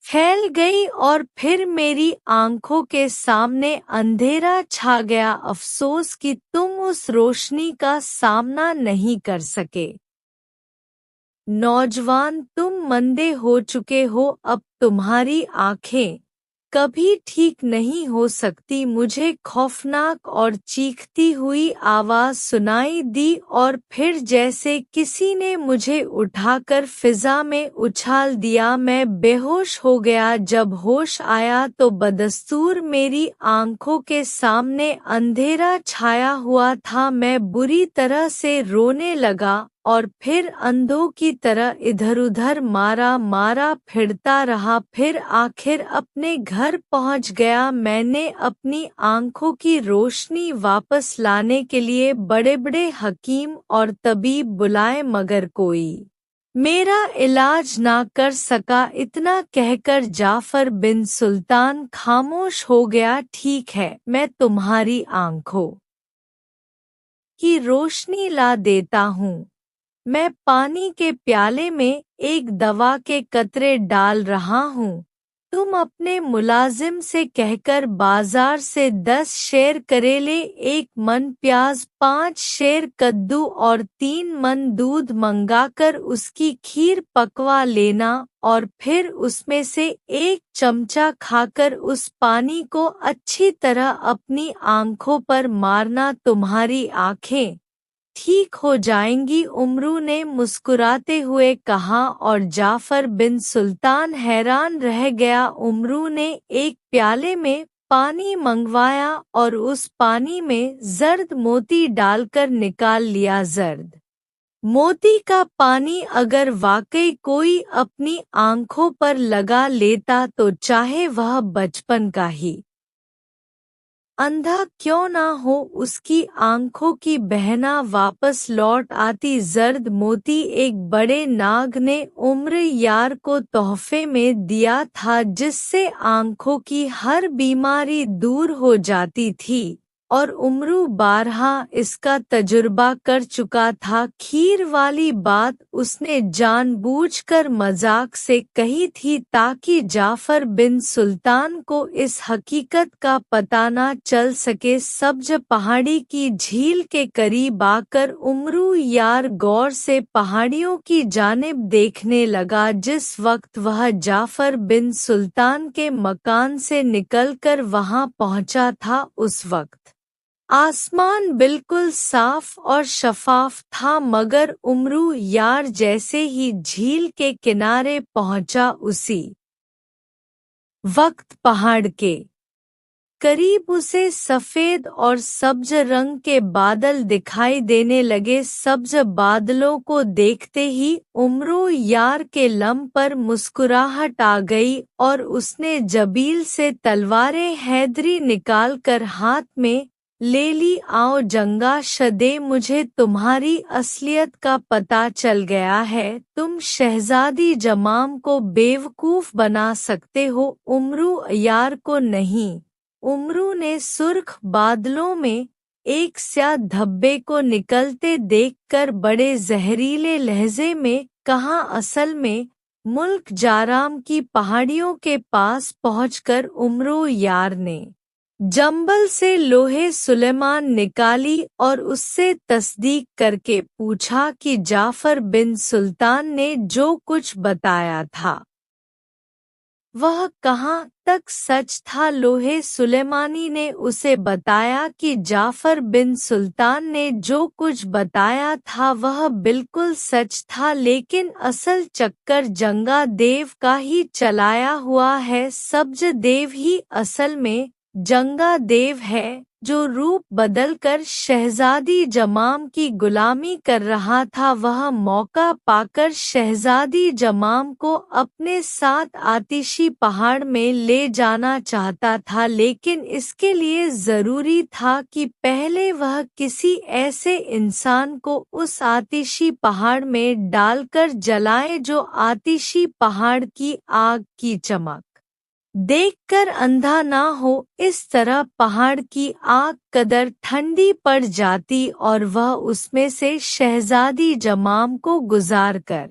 फैल गई और फिर मेरी आंखों के सामने अंधेरा छा गया। अफसोस कि तुम उस रोशनी का सामना नहीं कर सके। नौजवान, तुम मंदे हो चुके हो, अब तुम्हारी आंखें कभी ठीक नहीं हो सकती। मुझे खौफनाक और चीखती हुई आवाज सुनाई दी और फिर जैसे किसी ने मुझे उठाकर फिजा में उछाल दिया। मैं बेहोश हो गया। जब होश आया तो बदस्तूर मेरी आंखों के सामने अंधेरा छाया हुआ था। मैं बुरी तरह से रोने लगा और फिर अंधों की तरह इधर-उधर मारा फिरता रहा। फिर आखिर अपने घर पहुंच गया। मैंने अपनी आंखों की रोशनी वापस लाने के लिए बड़े-बड़े हकीम और तबीब बुलाए, मगर कोई मेरा इलाज ना कर सका। इतना कहकर जाफर बिन सुल्तान खामोश हो गया। ठीक है, मैं तुम्हारी आंखों की रोशनी ला देता हूँ। मैं पानी के प्याले में एक दवा के कतरे डाल रहा हूँ। तुम अपने मुलाजिम से कहकर बाजार से 10 शेर करेले, 1 मन प्याज, 5 शेर कद्दू और 3 मन दूध मंगाकर उसकी खीर पकवा लेना और फिर उसमें से 1 चमचा खाकर उस पानी को अच्छी तरह अपनी आंखों पर मारना। तुम्हारी आंखें ठीक हो जाएंगी, उमरू ने मुस्कुराते हुए कहा। और जाफर बिन सुल्तान हैरान रह गया। उमरू ने एक प्याले में पानी मंगवाया और उस पानी में जर्द मोती डालकर निकाल लिया। जर्द मोती का पानी अगर वाकई कोई अपनी आंखों पर लगा लेता तो चाहे वह बचपन का ही अंधा क्यों ना हो, उसकी आंखों की बहना वापस लौट आती। जर्द मोती एक बड़े नाग ने उम्र यार को तोहफे में दिया था, जिससे आंखों की हर बीमारी दूर हो जाती थी और उमरू बारहा इसका तजुर्बा कर चुका था। खीर वाली बात उसने जानबूझकर मजाक से कही थी ताकि जाफर बिन सुल्तान को इस हकीकत का पता न चल सके। सब्ज पहाड़ी की झील के करीब आकर उमरू यार गौर से पहाड़ियों की जानिब देखने लगा। जिस वक्त वह जाफर बिन सुल्तान के मकान से निकलकर वहां पहुंचा था उस वक्त आसमान बिल्कुल साफ और शफाफ था, मगर उमरू यार जैसे ही झील के किनारे पहुंचा उसी वक्त पहाड़ के करीब उसे सफेद और सब्ज रंग के बादल दिखाई देने लगे। सब्ज बादलों को देखते ही उमरो यार के लम पर मुस्कुराहट आ गई और उसने जबील से तलवारें हैदरी निकालकर हाथ में ले ली। आओ जंगा शदे, मुझे तुम्हारी असलियत का पता चल गया है। तुम शहजादी जमाम को बेवकूफ बना सकते हो, उमरू यार को नहीं। उमरू ने सुर्ख बादलों में एक स्या धब्बे को निकलते देखकर बड़े जहरीले लहजे में कहा, असल में मुल्क जाराम की पहाड़ियों के पास पहुंचकर उमरो यार ने जंबल से लोहे सुलेमान निकाली और उससे तस्दीक करके पूछा कि जाफर बिन सुल्तान ने जो कुछ बताया था वह कहाँ तक सच था। लोहे सुलेमानी ने उसे बताया कि जाफर बिन सुल्तान ने जो कुछ बताया था वह बिल्कुल सच था, लेकिन असल चक्कर जंगा देव का ही चलाया हुआ है। सब्ज देव ही असल में जंगा देव है, जो रूप बदलकर शहजादी जमाम की गुलामी कर रहा था। वह मौका पाकर शहजादी जमाम को अपने साथ आतिशी पहाड़ में ले जाना चाहता था, लेकिन इसके लिए जरूरी था कि पहले वह किसी ऐसे इंसान को उस आतिशी पहाड़ में डालकर जलाए जो आतिशी पहाड़ की आग की चमक देखकर अंधा ना हो। इस तरह पहाड़ की आग कदर ठंडी पड़ जाती और वह उसमें से शहजादी जमाम को गुजार कर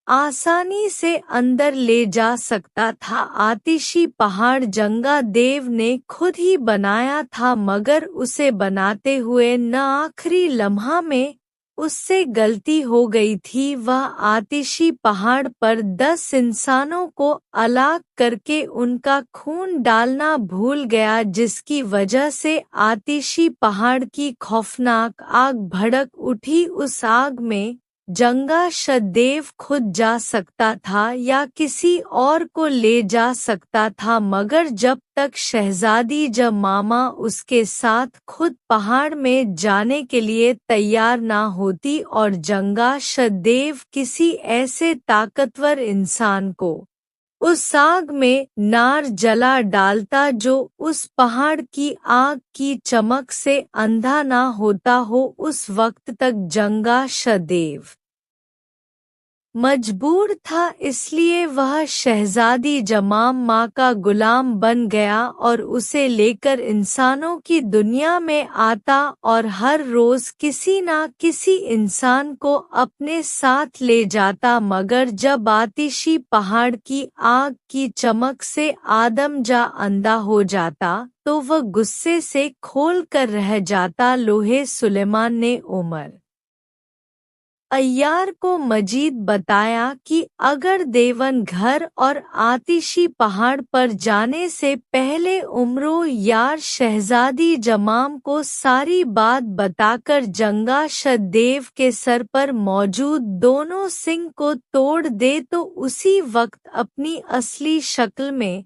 आसानी से अंदर ले जा सकता था। आतिशी पहाड़ जंगा देव ने खुद ही बनाया था, मगर उसे बनाते हुए न आखिरी लम्हा में उससे गलती हो गई थी। वह आतिशी पहाड़ पर 10 इंसानों को अलाक करके उनका खून डालना भूल गया, जिसकी वजह से आतिशी पहाड़ की खौफनाक आग भड़क उठी। उस आग में जंगा शदेव खुद जा सकता था या किसी और को ले जा सकता था, मगर जब तक शहजादी जमामा उसके साथ खुद पहाड़ में जाने के लिए तैयार ना होती और जंगा शदेव किसी ऐसे ताकतवर इंसान को उस आग में नार जला डालता जो उस पहाड़ की आग की चमक से अंधा ना होता हो, उस वक्त तक जंगा शदेव मजबूर था। इसलिए वह शहजादी जमाम माँ का गुलाम बन गया और उसे लेकर इंसानों की दुनिया में आता और हर रोज किसी ना किसी इंसान को अपने साथ ले जाता। मगर जब आतिशी पहाड़ की आग की चमक से आदम जा अंधा हो जाता तो वह गुस्से से खोल कर रह जाता। लोहे सुलेमान ने उमर अय्यार को मजीद बताया कि अगर देवन घर और आतिशी पहाड़ पर जाने से पहले उमरो यार शहजादी जमाम को सारी बात बताकर जंगा शदेव के सर पर मौजूद दोनों सिंग को तोड़ दे तो उसी वक्त अपनी असली शक्ल में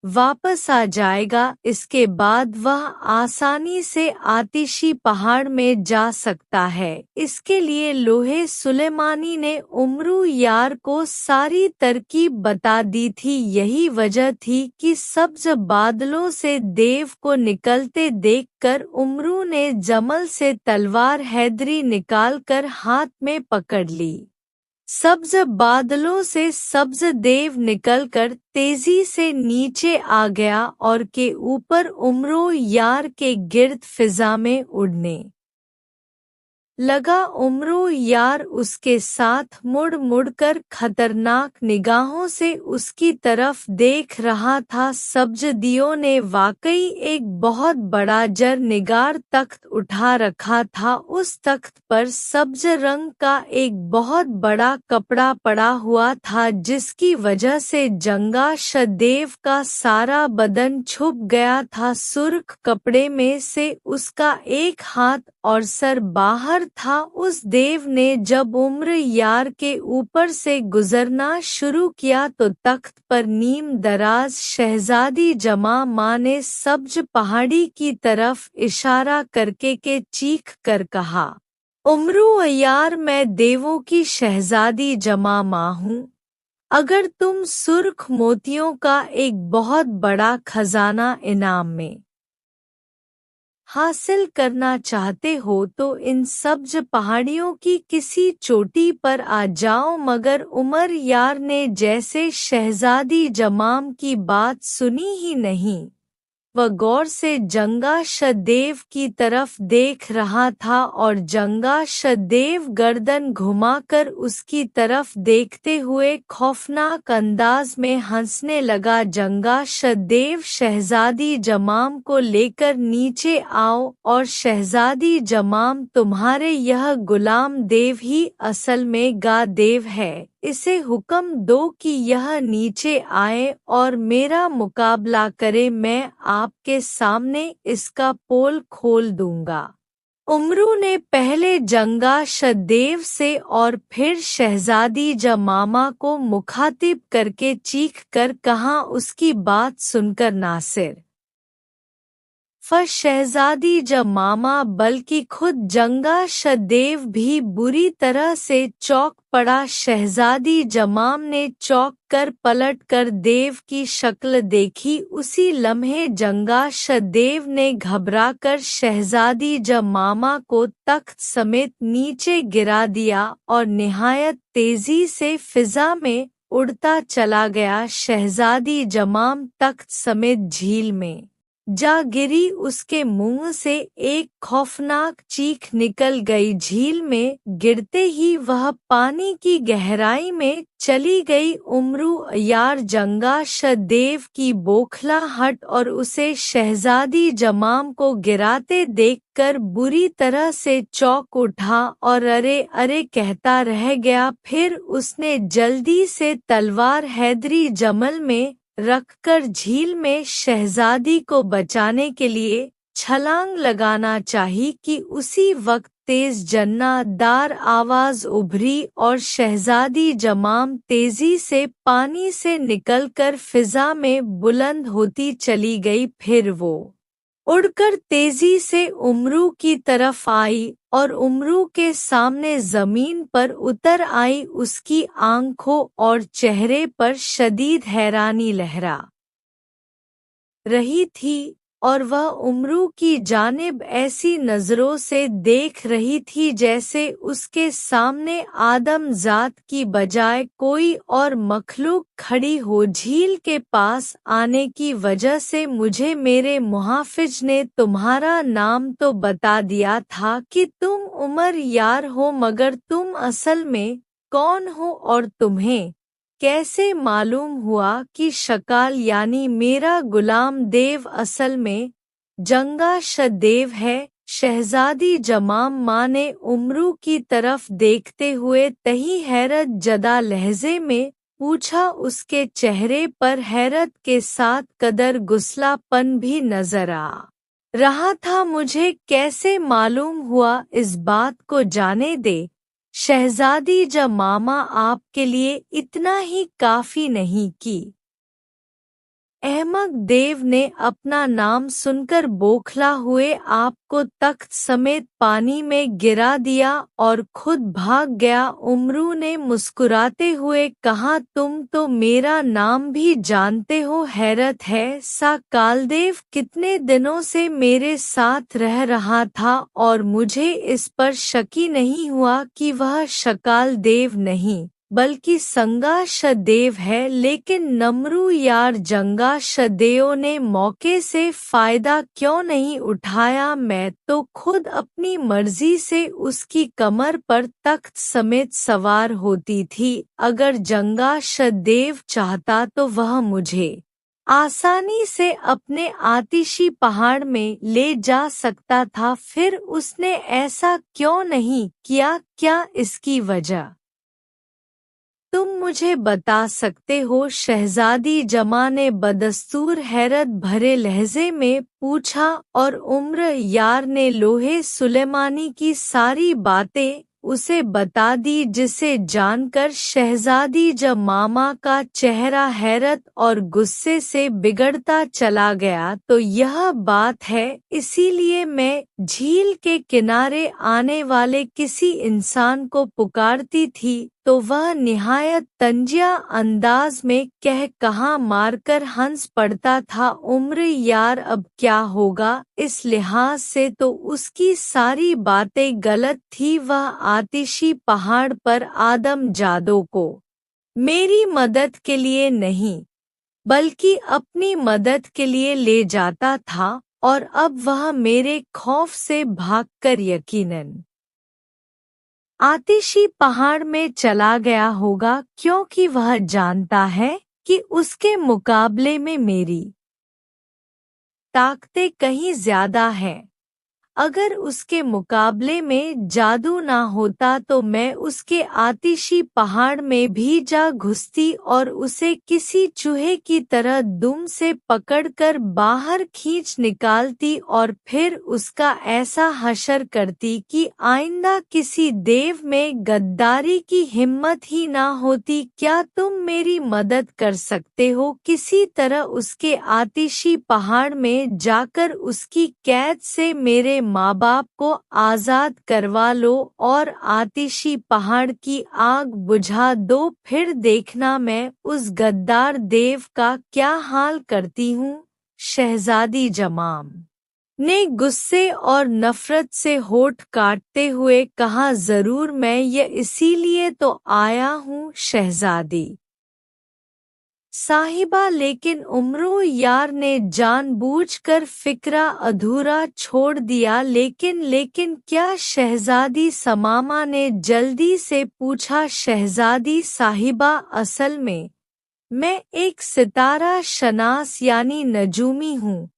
वापस आ जाएगा। इसके बाद वह आसानी से आतिशी पहाड़ में जा सकता है। इसके लिए लोहे सुलेमानी ने उमरू यार को सारी तरकीब बता दी थी। यही वजह थी कि सब्ज बादलों से देव को निकलते देखकर उमरू ने जमल से तलवार हैदरी निकालकर हाथ में पकड़ ली। सब्ज बादलों से सब्ज देव निकलकर तेजी से नीचे आ गया और के ऊपर उमरो यार के गिर्द फिजा में उड़ने लगा। उमरो यार उसके साथ मुड़ मुड़कर खतरनाक निगाहों से उसकी तरफ देख रहा था। सब्जदियों ने वाकई एक बहुत बड़ा जर निगार तख्त उठा रखा था। उस तख्त पर सब्ज रंग का एक बहुत बड़ा कपड़ा पड़ा हुआ था, जिसकी वजह से जंगा शदेव का सारा बदन छुप गया था। सुर्ख कपड़े में से उसका एक हाथ और सर बाहर था उस देव ने जब उम्र यार के ऊपर से गुजरना शुरू किया तो तख्त पर नीम दराज शहजादी जमा माँ ने सब्ज पहाड़ी की तरफ इशारा करके के चीख कर कहा, उमरू यार, मैं देवों की शहजादी जमा माँ हूँ। अगर तुम सुर्ख मोतियों का एक बहुत बड़ा खजाना इनाम में हासिल करना चाहते हो तो इन सब्ज पहाड़ियों की किसी चोटी पर आ जाओ। मगर उमर यार ने जैसे शहजादी जमाम की बात सुनी ही नहीं। वह गौर से जंगा शदेव की तरफ देख रहा था और जंगा शदेव गर्दन घुमाकर उसकी तरफ देखते हुए खौफनाक अंदाज में हंसने लगा। जंगा शदेव, शहजादी जमाम को लेकर नीचे आओ और शहजादी जमाम, तुम्हारे यह गुलाम देव ही असल में गा देव है। इसे हुक्म दो कि यह नीचे आए और मेरा मुकाबला करे, मैं आपके सामने इसका पोल खोल दूंगा। उमरू ने पहले जंगा शदेव से और फिर शहजादी जमामा को मुखातिब करके चीख कर कहा, उसकी बात सुनकर नासिर शहजादी जमामा बल्कि खुद जंगा शदेव भी बुरी तरह से चौंक पड़ा। शहजादी जमाम ने चौंक कर पलट कर देव की शक्ल देखी। उसी लम्हे जंगा शदेव ने घबराकर शहजादी जमामा को तख्त समेत नीचे गिरा दिया और निहायत तेजी से फिजा में उड़ता चला गया। शहजादी जमाम तख्त समेत झील में जा गिरी। उसके मुंह से एक खौफनाक चीख निकल गई। झील में गिरते ही वह पानी की गहराई में चली गई। उमरू यार जंगा शदेव की बौखलाहट और उसे शहजादी जमाम को गिराते देखकर बुरी तरह से चौंक उठा और अरे अरे कहता रह गया। फिर उसने जल्दी से तलवार हैदरी जमल में रखकर झील में शहजादी को बचाने के लिए छलांग लगाना चाहिए कि उसी वक्त तेज जन्नादार आवाज उभरी और शहजादी जमाम तेजी से पानी से निकलकर फिजा में बुलंद होती चली गई। फिर वो उड़कर तेजी से उमरू की तरफ आई और उमरू के सामने जमीन पर उतर आई। उसकी आंखों और चेहरे पर शदीद हैरानी लहरा रही थी और वह उमरू की जानिब ऐसी नजरों से देख रही थी जैसे उसके सामने आदमजात की बजाय कोई और मखलूक खड़ी हो। झील के पास आने की वजह से मुझे मेरे मुहाफिज ने तुम्हारा नाम तो बता दिया था कि तुम उमर यार हो, मगर तुम असल में कौन हो और तुम्हें कैसे मालूम हुआ कि शकाल यानी मेरा गुलाम देव असल में जंगा शदेव है। शहजादी जमाम माँ ने उमरू की तरफ देखते हुए तही हैरत जदा लहजे में पूछा। उसके चेहरे पर हैरत के साथ कदर गुस्लापन भी नजर आ रहा था। मुझे कैसे मालूम हुआ, इस बात को जाने दे शहजादी जमामा, आपके लिए इतना ही काफी नहीं कि अहमद देव ने अपना नाम सुनकर बौखला हुए आपको तख्त समेत पानी में गिरा दिया और खुद भाग गया। उमरू ने मुस्कुराते हुए कहा, तुम तो मेरा नाम भी जानते हो, हैरत है। सा कालदेव कितने दिनों से मेरे साथ रह रहा था और मुझे इस पर शकी नहीं हुआ कि वह शकाल देव नहीं बल्कि संगा शदेव है। लेकिन नमरू यार जंगा शदेव ने मौके से फायदा क्यों नहीं उठाया? मैं तो खुद अपनी मर्जी से उसकी कमर पर तख्त समेत सवार होती थी। अगर जंगा शदेव चाहता तो वह मुझे आसानी से अपने आतिशी पहाड़ में ले जा सकता था, फिर उसने ऐसा क्यों नहीं किया? क्या इसकी वजह तुम मुझे बता सकते हो? शहजादी जमा ने बदस्तूर हैरत भरे लहजे में पूछा और उम्र यार ने लोहे सुलेमानी की सारी बातें उसे बता दी, जिसे जानकर शहजादी जमामा का चेहरा हैरत और गुस्से से बिगड़ता चला गया। तो यह बात है, इसीलिए मैं झील के किनारे आने वाले किसी इंसान को पुकारती थी तो वह निहायत तंजिया अंदाज में कह कहाँ मारकर हंस पड़ता था। उम्र यार अब क्या होगा, इस लिहाज से तो उसकी सारी बातें गलत थी। वह आतिशी पहाड़ पर आदम जादो को मेरी मदद के लिए नहीं बल्कि अपनी मदद के लिए ले जाता था, और अब वह मेरे खौफ से भागकर यकीनन आतिशी पहाड़ में चला गया होगा, क्योंकि वह जानता है कि उसके मुकाबले में मेरी ताकतें कहीं ज्यादा हैं। अगर उसके मुकाबले में जादू ना होता तो मैं उसके आतिशी पहाड़ में भी जा घुसती और उसे किसी चूहे की तरह दुम से पकड़कर बाहर खींच निकालती और फिर उसका ऐसा हशर करती कि आइंदा किसी देव में गद्दारी की हिम्मत ही ना होती। क्या तुम मेरी मदद कर सकते हो? किसी तरह उसके आतिशी पहाड़ में जाकर उसकी कैद से मेरे माँ बाप को आजाद करवा लो और आतिशी पहाड़ की आग बुझा दो। फिर देखना मैं उस गद्दार देव का क्या हाल करती हूँ। शहजादी जमाम ने गुस्से और नफरत से होठ काटते हुए कहा, जरूर, मैं ये इसीलिए तो आया हूँ शहजादी साहिबा। लेकिन उम्रो यार ने जानबूझकर फिक्रा अधूरा छोड़ दिया। लेकिन क्या? शहजादी समामा ने जल्दी से पूछा। शहजादी साहिबा, असल में मैं एक सितारा शनास यानी नजूमी हूँ।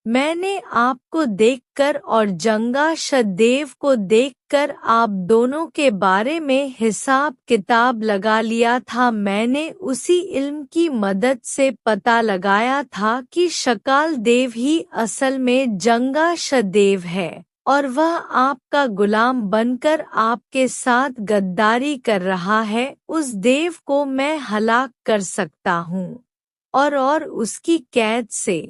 मैंने आपको देखकर और जंगा शदेव को देखकर आप दोनों के बारे में हिसाब किताब लगा लिया था। मैंने उसी इल्म की मदद से पता लगाया था कि शकाल देव ही असल में जंगा शदेव है और वह आपका गुलाम बनकर आपके साथ गद्दारी कर रहा है। उस देव को मैं हलाक कर सकता हूँ और उसकी कैद से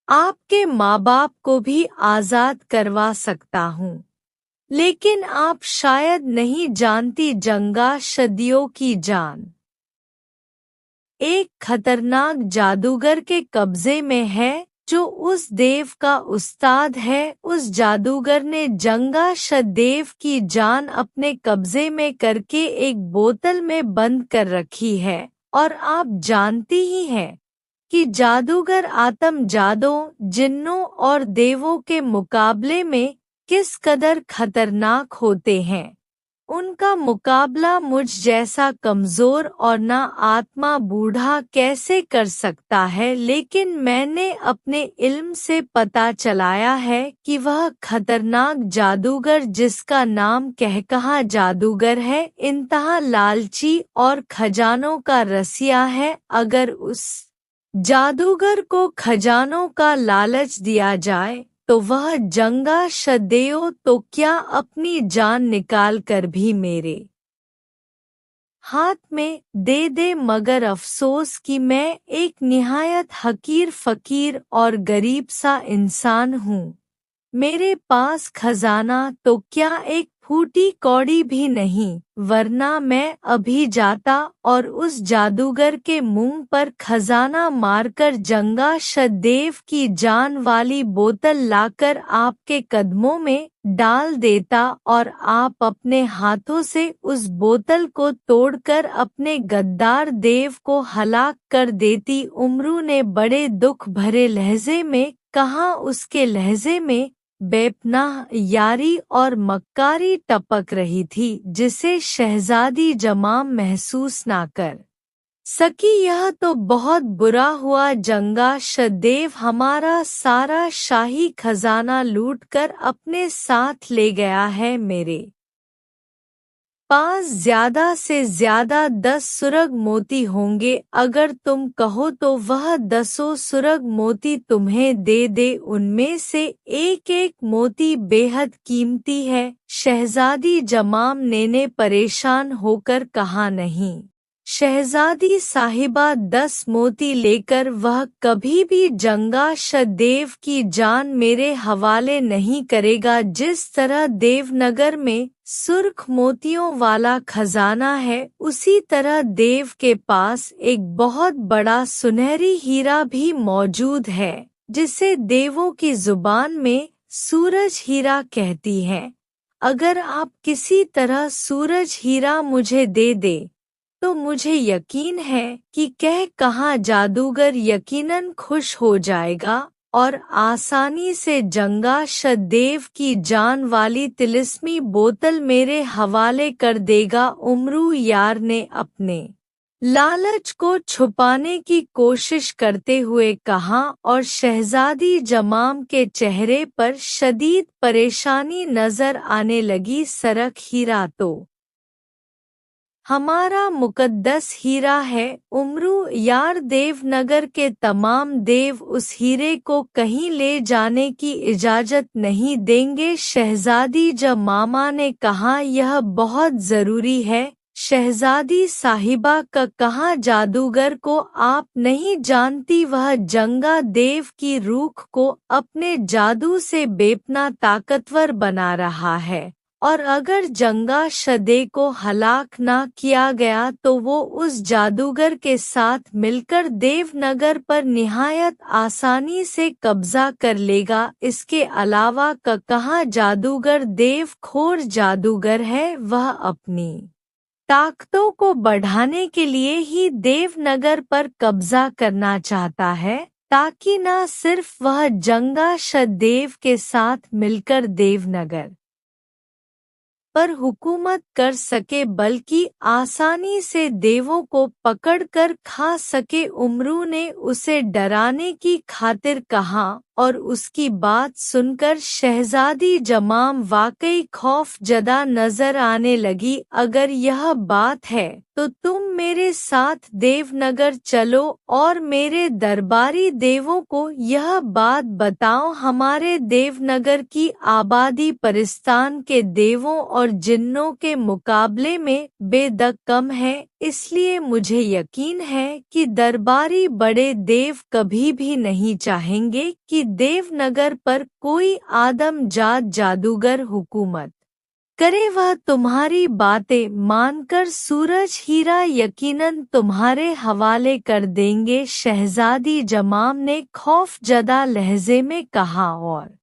आपके माँ बाप को भी आजाद करवा सकता हूँ। लेकिन आप शायद नहीं जानती, जंगा शदियों की जान एक खतरनाक जादूगर के कब्जे में है जो उस देव का उस्ताद है। उस जादूगर ने जंगा शदेव की जान अपने कब्जे में करके एक बोतल में बंद कर रखी है, और आप जानती ही हैं कि जादूगर आतम जादों, जिन्नों और देवों के मुकाबले में किस कदर खतरनाक होते हैं। उनका मुकाबला मुझ जैसा कमजोर और ना आत्मा बूढ़ा कैसे कर सकता है। लेकिन मैंने अपने इल्म से पता चलाया है कि वह खतरनाक जादूगर, जिसका नाम कहकहा जादूगर है, इंतहा लालची और खजानों का रसिया है। अगर उस जादूगर को खजानों का लालच दिया जाए तो वह जंगा शदेओ तो क्या अपनी जान निकाल कर भी मेरे हाथ में दे दे। मगर अफसोस कि मैं एक निहायत हकीर फकीर और गरीब सा इंसान हूँ। मेरे पास खजाना तो क्या एक फूटी कौड़ी भी नहीं, वरना मैं अभी जाता और उस जादूगर के मुंह पर खजाना मारकर जंगा शदेव की जान वाली बोतल लाकर आपके कदमों में डाल देता और आप अपने हाथों से उस बोतल को तोड़कर अपने गद्दार देव को हलाक कर देती। उमरू ने बड़े दुख भरे लहजे में कहा। उसके लहजे में बेपनाह यारी और मक्कारी टपक रही थी, जिसे शहजादी जमाम महसूस ना कर सकी। यह तो बहुत बुरा हुआ, जंगा शदेव हमारा सारा शाही खजाना लूटकर अपने साथ ले गया है। मेरे पास ज्यादा से ज्यादा 10 सुरग मोती होंगे। अगर तुम कहो तो वह 10 सुरग मोती तुम्हें दे दे। उनमें से एक एक मोती बेहद कीमती है। शहजादी जमाम ने परेशान होकर कहा, नहीं शहजादी साहिबा, 10 मोती लेकर वह कभी भी जंगा-देव की जान मेरे हवाले नहीं करेगा। जिस तरह देवनगर में सुर्ख मोतियों वाला खजाना है, उसी तरह देव के पास एक बहुत बड़ा सुनहरी हीरा भी मौजूद है, जिसे देवों की जुबान में सूरज हीरा कहती है। अगर आप किसी तरह सूरज हीरा मुझे दे दे तो मुझे यकीन है कि कहाँ जादूगर यकीनन खुश हो जाएगा और आसानी से जंगा-देव की जान वाली तिलिस्मी बोतल मेरे हवाले कर देगा। उमरू यार ने अपने लालच को छुपाने की कोशिश करते हुए कहा, और शहजादी जमाम के चेहरे पर शदीद परेशानी नजर आने लगी। सरक हीरा तो हमारा मुकद्दस हीरा है उमरू यार, देवनगर के तमाम देव उस हीरे को कहीं ले जाने की इजाजत नहीं देंगे। शहजादी जमामा ने कहा, यह बहुत जरूरी है शहजादी साहिबा का। कहा जादूगर को आप नहीं जानती, वह जंगा देव की रूख को अपने जादू से बेपना ताकतवर बना रहा है, और अगर जंगा-दे को हलाक ना किया गया तो वो उस जादूगर के साथ मिलकर देवनगर पर निहायत आसानी से कब्जा कर लेगा। इसके अलावा कहाँ जादूगर देवखोर जादूगर है, वह अपनी ताकतों को बढ़ाने के लिए ही देवनगर पर कब्जा करना चाहता है, ताकि न सिर्फ वह जंगा-देव के साथ मिलकर देवनगर पर हुकूमत कर सके, बल्कि आसानी से देवों को पकड़कर खा सके। उमरू ने उसे डराने की खातिर कहा, और उसकी बात सुनकर शहजादी जमाम वाकई खौफजदा नजर आने लगी। अगर यह बात है तो तुम मेरे साथ देवनगर चलो और मेरे दरबारी देवों को यह बात बताओ। हमारे देवनगर की आबादी परिस्तान के देवों और जिन्नों के मुकाबले में बेदक कम है, इसलिए मुझे यकीन है कि दरबारी बड़े देव कभी भी नहीं चाहेंगे कि देवनगर पर कोई आदमजात जादूगर हुकूमत करे। वह तुम्हारी बातें मानकर सूरज हीरा यकीनन तुम्हारे हवाले कर देंगे, शहजादी जमाम ने खौफजदा लहजे में कहा। और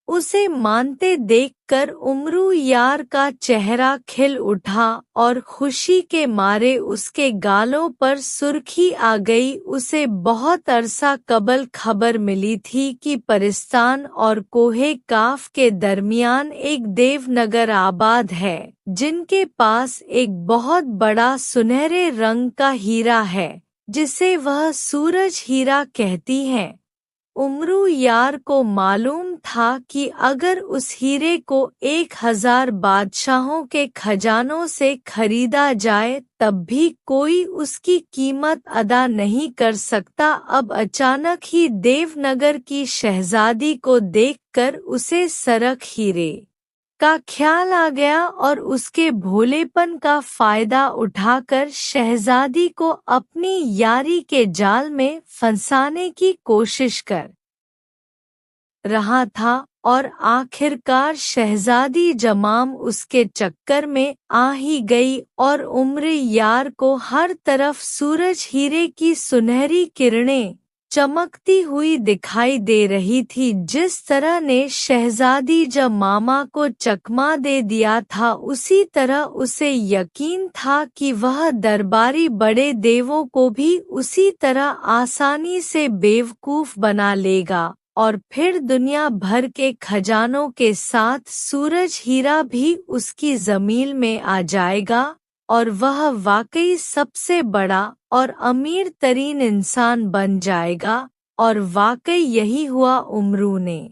उसे मानते देखकर उमरू यार का चेहरा खिल उठा और खुशी के मारे उसके गालों पर सुर्खी आ गई। उसे बहुत अरसा कबल खबर मिली थी कि परिस्तान और कोहे काफ के दरमियान एक देवनगर आबाद है, जिनके पास एक बहुत बड़ा सुनहरे रंग का हीरा है, जिसे वह सूरज हीरा कहती हैं। उमरू यार को मालूम था कि अगर उस हीरे को 1000 बादशाहों के खजानों से खरीदा जाए तब भी कोई उसकी कीमत अदा नहीं कर सकता। अब अचानक ही देवनगर की शहजादी को देखकर उसे सरक हीरे का ख्याल आ गया, और उसके भोलेपन का फायदा उठाकर शहजादी को अपनी यारी के जाल में फंसाने की कोशिश कर रहा था। और आखिरकार शहजादी जमाम उसके चक्कर में आ ही गई, और उम्र यार को हर तरफ सूरज हीरे की सुनहरी किरणें चमकती हुई दिखाई दे रही थी। जिस तरह ने शहजादी जमामा को चकमा दे दिया था, उसी तरह उसे यकीन था कि वह दरबारी बड़े देवों को भी उसी तरह आसानी से बेवकूफ बना लेगा, और फिर दुनिया भर के खजानों के साथ सूरज हीरा भी उसकी ज़मीन में आ जाएगा, और वह वाकई सबसे बड़ा और अमीर तरीन इंसान बन जाएगा। और वाकई यही हुआ। उमरू ने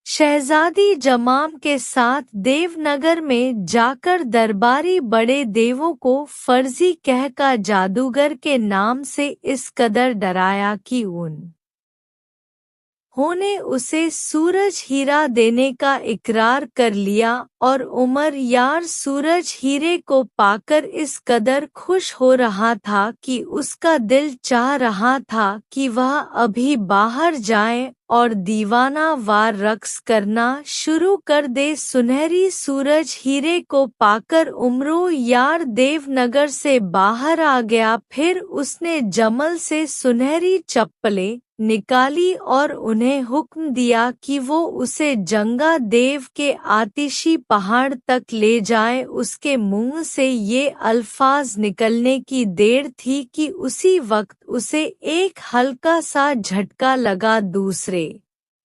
शहजादी जमाम के साथ देवनगर में जाकर दरबारी बड़े देवों को फर्जी कहका जादूगर के नाम से इस कदर डराया कि उन्होंने उसे सूरज हीरा देने का इकरार कर लिया और उमर यार सूरज हीरे को पाकर इस कदर खुश हो रहा था कि उसका दिल चाह रहा था कि वह अभी बाहर जाए और दीवाना वार रक्स करना शुरू कर दे। सुनहरी सूरज हीरे को पाकर उमरो यार देवनगर से बाहर आ गया। फिर उसने जमल से सुनहरी चप्पलें निकाली और उन्हें हुक्म दिया कि वो उसे जंगा देव के आतिशी पहाड़ तक ले जाए। उसके मुंह से ये अल्फाज निकलने की देर थी कि उसी वक्त उसे एक हल्का सा झटका लगा। दूसरे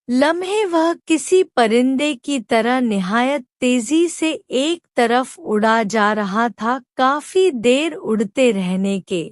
लम्हे वह किसी परिंदे की तरह निहायत तेजी से एक तरफ उड़ा जा रहा था। काफी देर उड़ते रहने के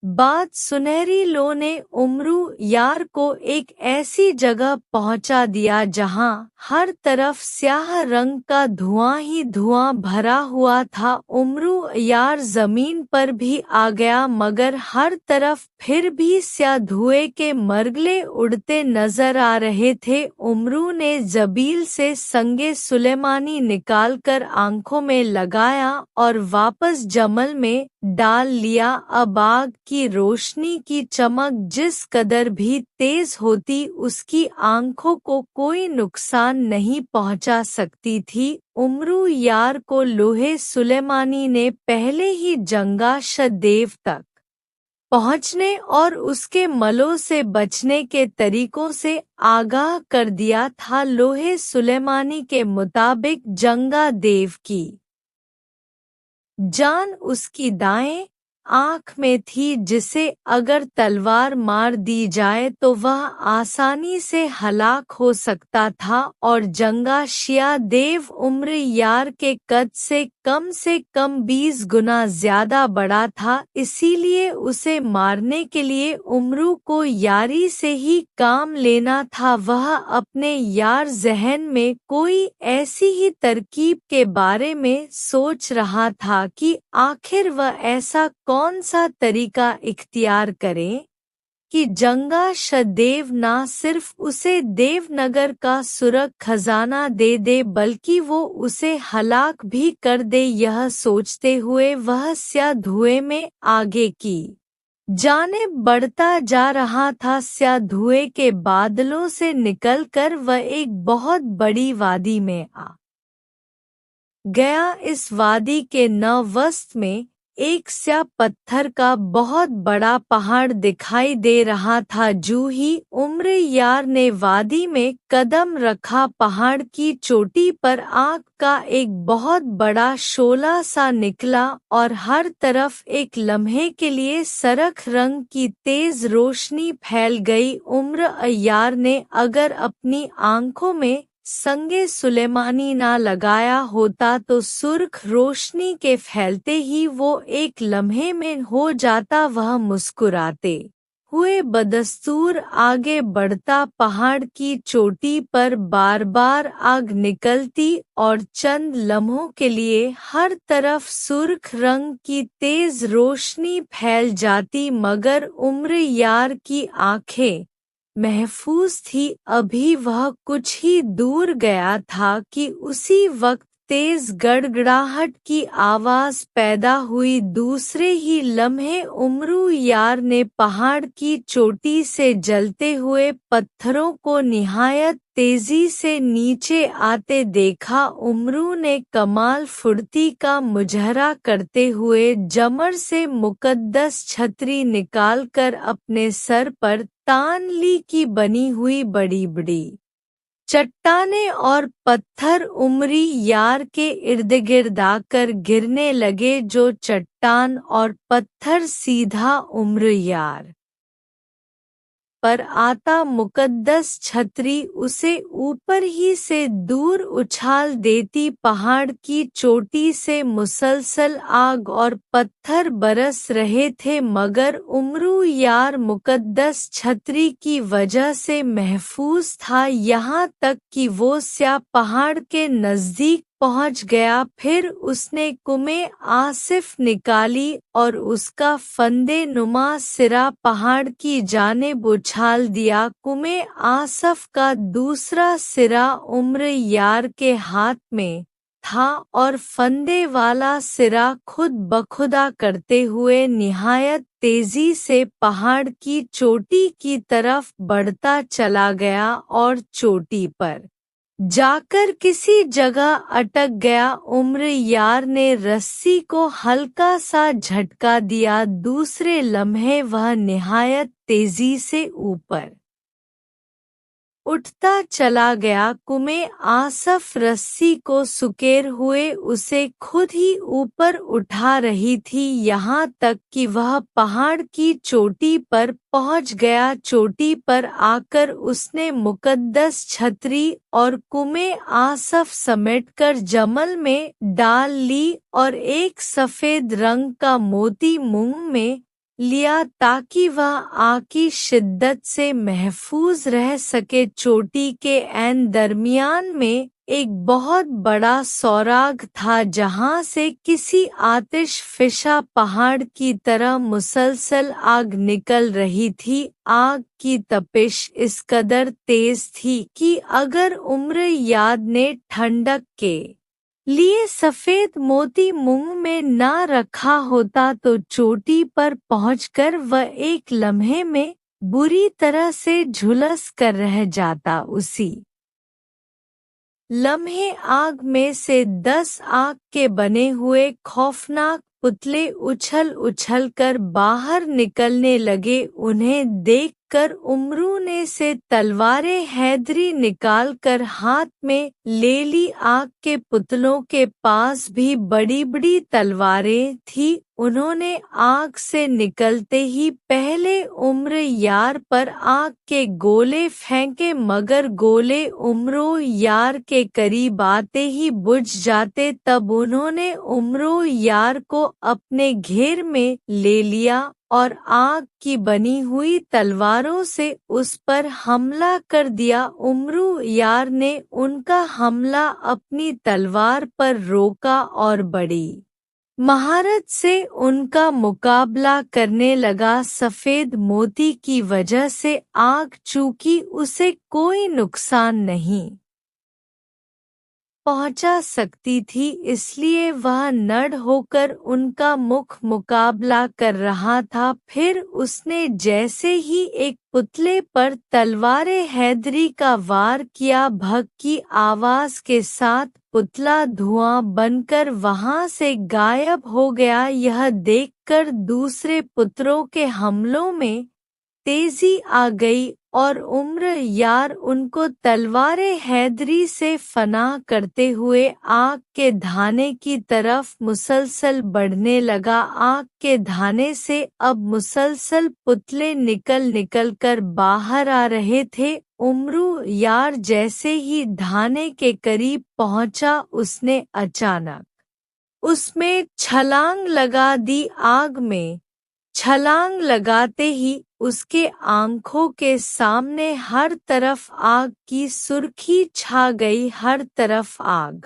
बाद सुनहरी लो ने उमरू यार को एक ऐसी जगह पहुंचा दिया जहां हर तरफ स्याह रंग का धुआं ही धुआं भरा हुआ था। उमरू यार जमीन पर भी आ गया मगर हर तरफ फिर भी स्याह धुएं के मरगले उड़ते नजर आ रहे थे। उमरू ने जबील से संगे सुलेमानी निकालकर आंखों में लगाया और वापस जमल में डाल लिया। अब आग की रोशनी की चमक जिस कदर भी तेज होती उसकी आंखों को कोई नुकसान नहीं पहुंचा सकती थी। उमरू यार को लोहे सुलेमानी ने पहले ही जंगाशदेव तक पहुंचने और उसके मलों से बचने के तरीकों से आगाह कर दिया था। लोहे सुलेमानी के मुताबिक जंगा देव की जान उसकी दाएं आंख में थी जिसे अगर तलवार मार दी जाए तो वह आसानी से हलाक हो सकता था और जंगा शिया देव उम्र यार के कद से कम 20 गुना ज्यादा बड़ा था। इसीलिए उसे मारने के लिए उमरू को यारी से ही काम लेना था। वह अपने यार जहन में कोई ऐसी ही तरकीब के बारे में सोच रहा था कि आखिर वह ऐसा कौन सा तरीका इख्तियार करे कि जंगा शदेव ना सिर्फ उसे देवनगर का सुरख खजाना दे दे बल्कि वो उसे हलाक भी कर दे। यह सोचते हुए वह स्या धुएं में आगे की जानिब बढ़ता जा रहा था। स्या धुएं के बादलों से निकलकर वह एक बहुत बड़ी वादी में आ गया। इस वादी के नवस्त में एक स्या पत्थर का बहुत बड़ा पहाड़ दिखाई दे रहा था। जूं ही उम्र यार ने वादी में कदम रखा पहाड़ की चोटी पर आग का एक बहुत बड़ा शोला सा निकला और हर तरफ एक लम्हे के लिए सरख रंग की तेज रोशनी फैल गई। उम्र यार ने अगर अपनी आंखों में संगे सुलेमानी ना लगाया होता तो सुर्ख रोशनी के फैलते ही वो एक लम्हे में हो जाता। वह मुस्कुराते हुए बदस्तूर आगे बढ़ता। पहाड़ की चोटी पर बार बार आग निकलती और चंद लम्हों के लिए हर तरफ सुर्ख रंग की तेज रोशनी फैल जाती मगर उम्र यार की आंखें महफूज थी। अभी वह कुछ ही दूर गया था कि उसी वक्त तेज गड़गड़ाहट की आवाज पैदा हुई। दूसरे ही लम्हे उमरू यार ने पहाड़ की चोटी से जलते हुए पत्थरों को निहायत तेजी से नीचे आते देखा। उमरू ने कमाल फुर्ती का मुजहरा करते हुए जमर से मुकद्दस छतरी निकालकर अपने सर पर तान ली की बनी हुई बड़ी बड़ी चट्टानें और पत्थर उमरी यार के इर्दगिर्द आकर गिरने लगे। जो चट्टान और पत्थर सीधा उम्र यार पर आता मुकद्दस छतरी उसे ऊपर ही से दूर उछाल देती। पहाड़ की चोटी से मुसलसल आग और पत्थर बरस रहे थे, मगर उमरू यार मुकद्दस छतरी की वजह से महफूज था, यहाँ तक कि वो स्या पहाड़ के नज़दीक पहुंच गया। फिर उसने कुमे आसिफ निकाली और उसका फंदे नुमा सिरा पहाड़ की जानिब उछाल दिया। कुमे आसिफ का दूसरा सिरा उम्र यार के हाथ में था और फंदे वाला सिरा खुद बखुदा करते हुए निहायत तेजी से पहाड़ की चोटी की तरफ बढ़ता चला गया और चोटी पर जाकर किसी जगह अटक गया। उम्र यार ने रस्सी को हल्का सा झटका दिया, दूसरे लम्हे वह निहायत तेजी से ऊपर उठता चला गया। कुमे आसफ रस्सी को सुकेर हुए उसे खुद ही ऊपर उठा रही थी, यहाँ तक कि वह पहाड़ की चोटी पर पहुँच गया। चोटी पर आकर उसने मुकद्दस छतरी और कुमे आसफ समेटकर जमल में डाल ली और एक सफ़ेद रंग का मोती मुंह में लिया ताकि वह आग की शिद्दत से महफूज रह सके। चोटी के ऐन दरमियान में एक बहुत बड़ा सौराग था, जहाँ से किसी आतिश फिशा पहाड़ की तरह मुसलसल आग निकल रही थी। आग की तपिश इस कदर तेज थी कि अगर उम्र याद ने ठंडक के लिए सफ़ेद मोती मुंह में न रखा होता तो चोटी पर पहुंचकर वह एक लम्हे में बुरी तरह से झुलस कर रह जाता। उसी लम्हे आग में से 10 आग के बने हुए खौफनाक पुतले उछल उछल कर बाहर निकलने लगे। उन्हें देखकर उमरू ने से तलवारें हैदरी निकालकर हाथ में ले ली। आग के पुतलों के पास भी बड़ी बड़ी तलवारें थीं। उन्होंने आग से निकलते ही पहले उम्र यार पर आग के गोले फेंके, मगर गोले उम्रो यार के करीब आते ही बुझ जाते। तब उन्होंने उम्रो यार को अपने घेर में ले लिया और आग की बनी हुई तलवारों से उस पर हमला कर दिया। उमरू यार ने उनका हमला अपनी तलवार पर रोका और बड़ी महारत से उनका मुकाबला करने लगा। सफ़ेद मोती की वजह से आग चूंकि उसे कोई नुकसान नहीं पहुंचा सकती थी, इसलिए वह नड़ होकर उनका मुकाबला कर रहा था। फिर उसने जैसे ही एक पुतले पर तलवारे हैदरी का वार किया, भग की आवाज के साथ पुतला धुआं बनकर वहां से गायब हो गया। यह देखकर दूसरे पुत्रों के हमलों में तेजी आ गई और उम्र यार उनको तलवारे हैदरी से फनाह करते हुए आग के धाने की तरफ मुसलसल बढ़ने लगा। आग के धाने से अब मुसलसल पुतले निकल कर बाहर आ रहे थे। उमरू यार जैसे ही धाने के करीब पहुंचा, उसने अचानक उसमें छलांग लगा दी। आग में छलांग लगाते ही उसके आंखों के सामने हर तरफ आग की सुर्खी छा गई। हर तरफ आग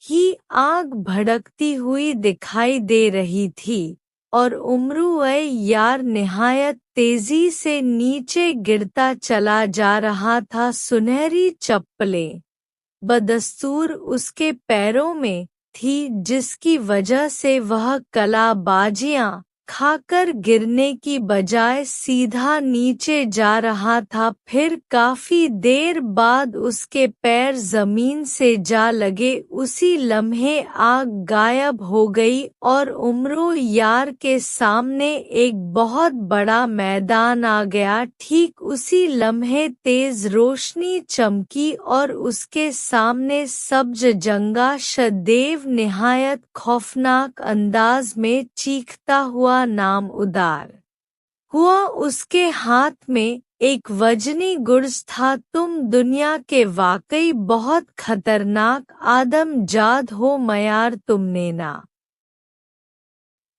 ही आग भड़कती हुई दिखाई दे रही थी और उमरू यार निहायत तेजी से नीचे गिरता चला जा रहा था। सुनहरी चप्पलें बदस्तूर उसके पैरों में थी, जिसकी वजह से वह कलाबाजियां खाकर गिरने की बजाय सीधा नीचे जा रहा था। फिर काफी देर बाद उसके पैर जमीन से जा लगे। उसी लम्हे आग गायब हो गई और उमरो यार के सामने एक बहुत बड़ा मैदान आ गया। ठीक उसी लम्हे तेज रोशनी चमकी और उसके सामने सब्ज जंगा शदेव निहायत खौफनाक अंदाज में चीखता हुआ नाम उदार हुआ उसके हाथ में एक वजनी गुर्ज था। तुम दुनिया के वाकई बहुत खतरनाक आदमजाद हो मयार, तुमने ना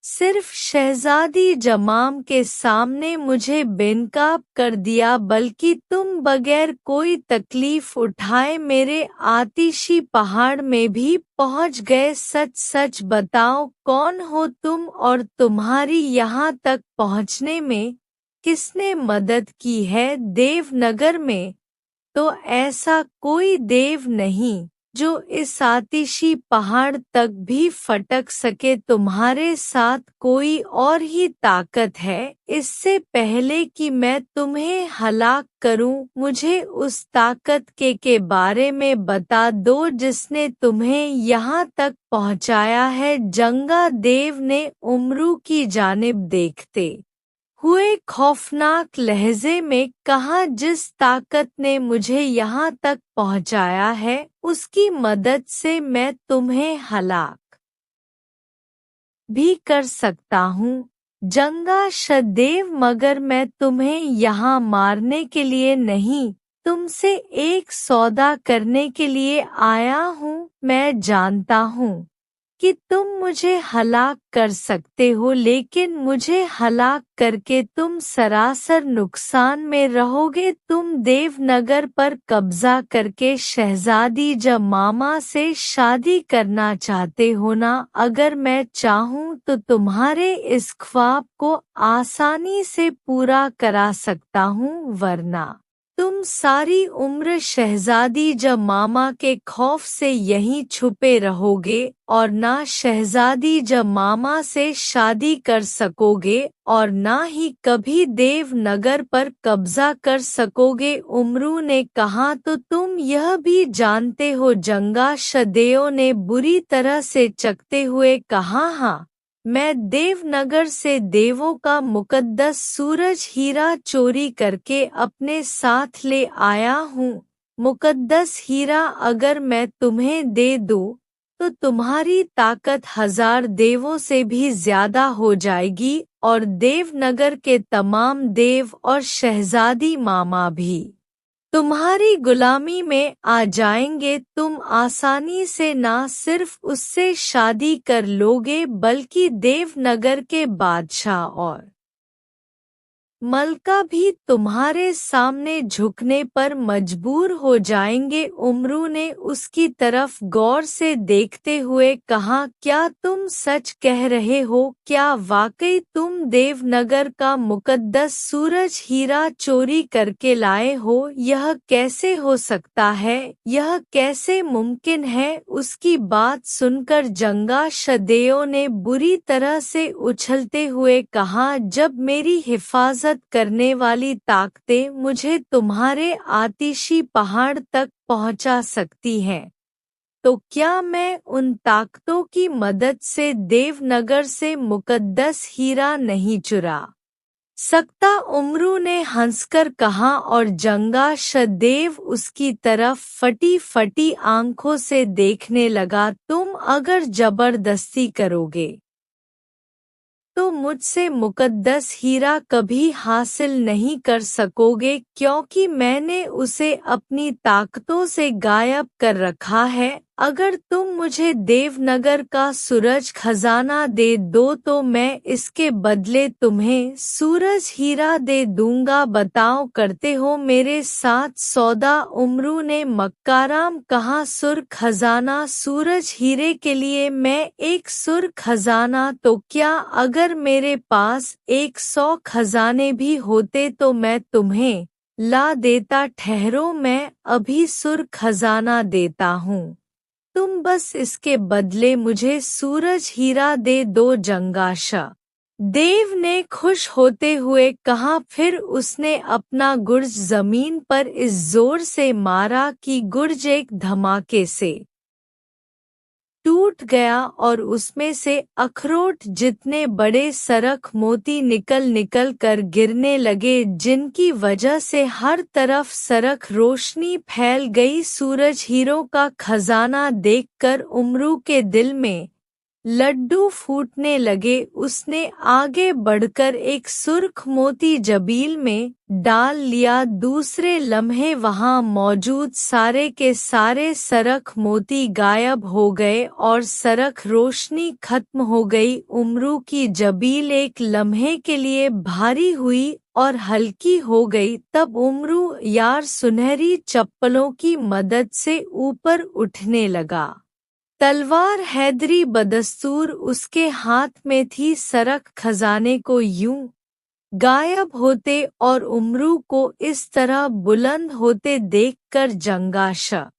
सिर्फ शहजादी जमाम के सामने मुझे बेनकाब कर दिया, बल्कि तुम बगैर कोई तकलीफ उठाए मेरे आतिशी पहाड़ में भी पहुंच गए। सच सच बताओ, कौन हो तुम और तुम्हारी यहाँ तक पहुँचने में किसने मदद की है? देवनगर में तो ऐसा कोई देव नहीं जो इस आतिशी पहाड़ तक भी फटक सके। तुम्हारे साथ कोई और ही ताकत है। इससे पहले कि मैं तुम्हें हलाक करूं, मुझे उस ताकत के बारे में बता दो जिसने तुम्हें यहाँ तक पहुँचाया है। जंगा देव ने उमरू की जानिब देखते हुए खौफनाक लहजे में कहा, जिस ताकत ने मुझे यहाँ तक पहुँचाया है उसकी मदद से मैं तुम्हें हलाक भी कर सकता हूँ जंगा शदेव, मगर मैं तुम्हें यहाँ मारने के लिए नहीं, तुमसे एक सौदा करने के लिए आया हूँ। मैं जानता हूँ कि तुम मुझे हलाक कर सकते हो, लेकिन मुझे हलाक करके तुम सरासर नुकसान में रहोगे। तुम देवनगर पर कब्जा करके शहजादी जमामा से शादी करना चाहते हो ना? अगर मैं चाहूँ तो तुम्हारे इस ख्वाब को आसानी से पूरा करा सकता हूँ, वरना तुम सारी उम्र शहजादी जमामा के खौफ से यहीं छुपे रहोगे और ना शहजादी जमामा से शादी कर सकोगे और ना ही कभी देवनगर पर कब्जा कर सकोगे। उमरू ने कहा, तो तुम यह भी जानते हो? जंगा शदेव ने बुरी तरह से चकते हुए कहा, हाँ, मैं देवनगर से देवों का मुकद्दस सूरज हीरा चोरी करके अपने साथ ले आया हूँ। मुकद्दस हीरा अगर मैं तुम्हें दे दूँ तो तुम्हारी ताकत 1000 देवों से भी ज्यादा हो जाएगी और देवनगर के तमाम देव और शहजादी मामा भी तुम्हारी गुलामी में आ जाएंगे। तुम आसानी से ना सिर्फ उससे शादी कर लोगे बल्कि देवनगर के बादशाह और मलका भी तुम्हारे सामने झुकने पर मजबूर हो जाएंगे। उमरू ने उसकी तरफ गौर से देखते हुए कहा, क्या तुम सच कह रहे हो? क्या वाकई तुम देवनगर का मुकद्दस सूरज हीरा चोरी करके लाए हो? यह कैसे हो सकता है? यह कैसे मुमकिन है? उसकी बात सुनकर जंगा शदेव ने बुरी तरह से उछलते हुए कहा, जब मेरी हिफाजत करने वाली ताकतें मुझे तुम्हारे आतिशी पहाड़ तक पहुंचा सकती हैं, तो क्या मैं उन ताकतों की मदद से देवनगर से मुकद्दस हीरा नहीं चुरा सकता? उमरू ने हंसकर कहा और जंगा शदेव उसकी तरफ फटी फटी आंखों से देखने लगा। तुम अगर जबरदस्ती करोगे तो मुझसे मुकद्दस हीरा कभी हासिल नहीं कर सकोगे, क्योंकि मैंने उसे अपनी ताकतों से गायब कर रखा है। अगर तुम मुझे देवनगर का सूरज खजाना दे दो तो मैं इसके बदले तुम्हें सूरज हीरा दे दूंगा। बताओ, करते हो मेरे साथ सौदा? उमरू ने मक्काराम कहा, सुर खजाना? सूरज हीरे के लिए मैं एक सुर खजाना? तो क्या अगर मेरे पास 100 खजाने भी होते तो मैं तुम्हें ला देता। ठहरो, मैं अभी सुर खजाना देता हूँ, तुम बस इसके बदले मुझे सूरज हीरा दे दो। जंगाशा देव ने खुश होते हुए कहा। फिर उसने अपना गुर्ज जमीन पर इस जोर से मारा कि गुर्ज एक धमाके से टूट गया और उसमें से अखरोट जितने बड़े सरख मोती निकल निकल कर गिरने लगे, जिनकी वजह से हर तरफ सरख रोशनी फैल गई। सूरज हीरों का खजाना देखकर उमरू के दिल में लड्डू फूटने लगे। उसने आगे बढ़कर एक सुर्ख मोती जबील में डाल लिया। दूसरे लम्हे वहां मौजूद सारे के सारे सरख मोती गायब हो गए और सरख रोशनी खत्म हो गई। उमरू की जबील एक लम्हे के लिए भारी हुई और हल्की हो गई। तब उमरू यार सुनहरी चप्पलों की मदद से ऊपर उठने लगा। तलवार हैदरी बदस्तूर उसके हाथ में थी। सरख खजाने को यूं गायब होते और उमरू को इस तरह बुलंद होते देखकर जंगाशा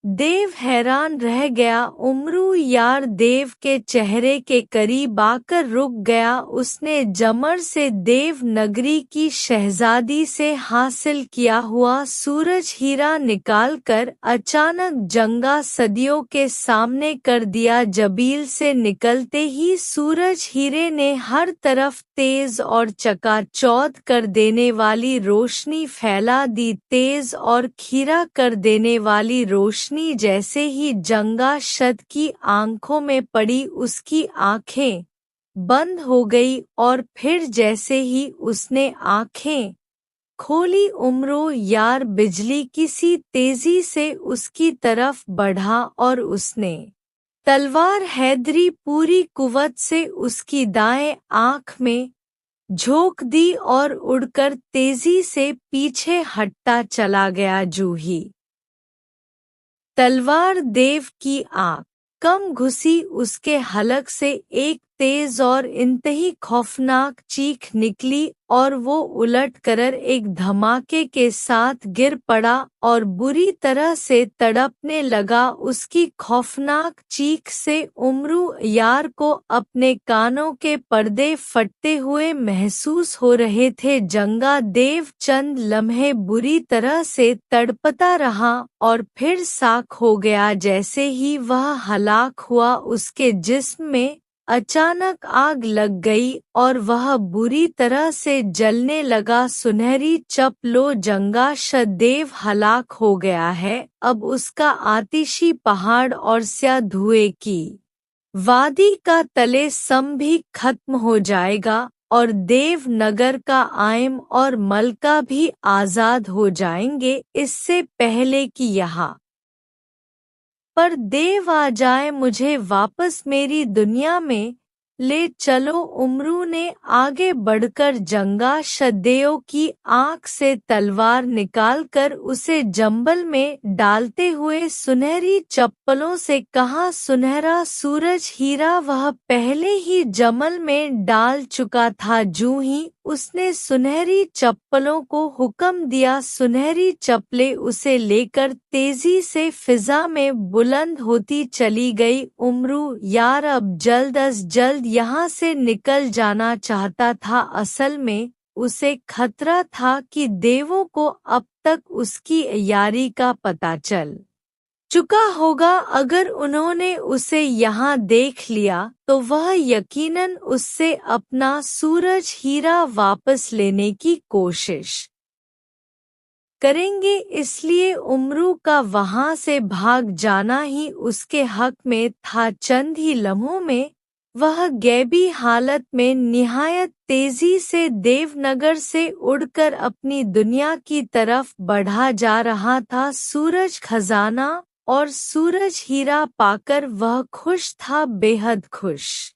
देव हैरान रह गया। उमरू यार देव के चेहरे के करीब आकर रुक गया। उसने जमर से देव नगरी की शहजादी से हासिल किया हुआ सूरज हीरा निकालकर अचानक जंगा सदियों के सामने कर दिया। जबील से निकलते ही सूरज हीरे ने हर तरफ तेज और चकाचौंध कर देने वाली रोशनी फैला दी। तेज और खीरा कर देने वाली रोशनी जैसे ही जंगा शद की आंखों में पड़ी उसकी आंखें बंद हो गई और फिर जैसे ही उसने आंखें खोली उमरो यार बिजली किसी तेजी से उसकी तरफ बढ़ा और उसने तलवार हैदरी पूरी कुव्वत से उसकी दाएं आंख में झोंक दी और उड़कर तेजी से पीछे हटता चला गया। जूही तलवार देव की आंख कम घुसी उसके हलक से एक तेज और इंतही खौफनाक चीख निकली और वो उलट कर एक धमाके के साथ गिर पड़ा और बुरी तरह से तड़पने लगा। उसकी खौफनाक चीख से उमरू यार को अपने कानों के पर्दे फटते हुए महसूस हो रहे थे। जंगा देव चंद लम्हे बुरी तरह से तड़पता रहा और फिर साख हो गया। जैसे ही वह हलाक हुआ उसके जिस्म में अचानक आग लग गई और वह बुरी तरह से जलने लगा। सुनहरी चप लो जंगा शदेव हलाक हो गया है। अब उसका आतिशी पहाड़ और स्या धुएं की वादी का तले सम भी खत्म हो जाएगा और देव नगर का आइम और मलका भी आजाद हो जाएंगे। इससे पहले कि यहाँ पर देव आ जाए मुझे वापस मेरी दुनिया में ले चलो। उमरू ने आगे बढ़कर जंगा शदेव की आंख से तलवार निकालकर उसे जंबल में डालते हुए सुनहरी चप्पलों से कहा। सुनहरा सूरज हीरा वह पहले ही जमल में डाल चुका था। जूं ही उसने सुनहरी चप्पलों को हुक्म दिया सुनहरी चप्पलें उसे लेकर तेजी से फिजा में बुलंद होती चली गई। उमरू यार अब जल्द अज जल्द यहाँ से निकल जाना चाहता था। असल में उसे खतरा था कि देवों को अब तक उसकी यारी का पता चल चुका होगा। अगर उन्होंने उसे यहाँ देख लिया तो वह यकीनन उससे अपना सूरज हीरा वापस लेने की कोशिश करेंगे। इसलिए उमरू का वहां से भाग जाना ही उसके हक में था। चंद ही लम्हों में वह गैबी हालत में निहायत तेजी से देवनगर से उड़कर अपनी दुनिया की तरफ बढ़ा जा रहा था। सूरज खजाना और सूरज हीरा पाकर वह खुश था, बेहद खुश।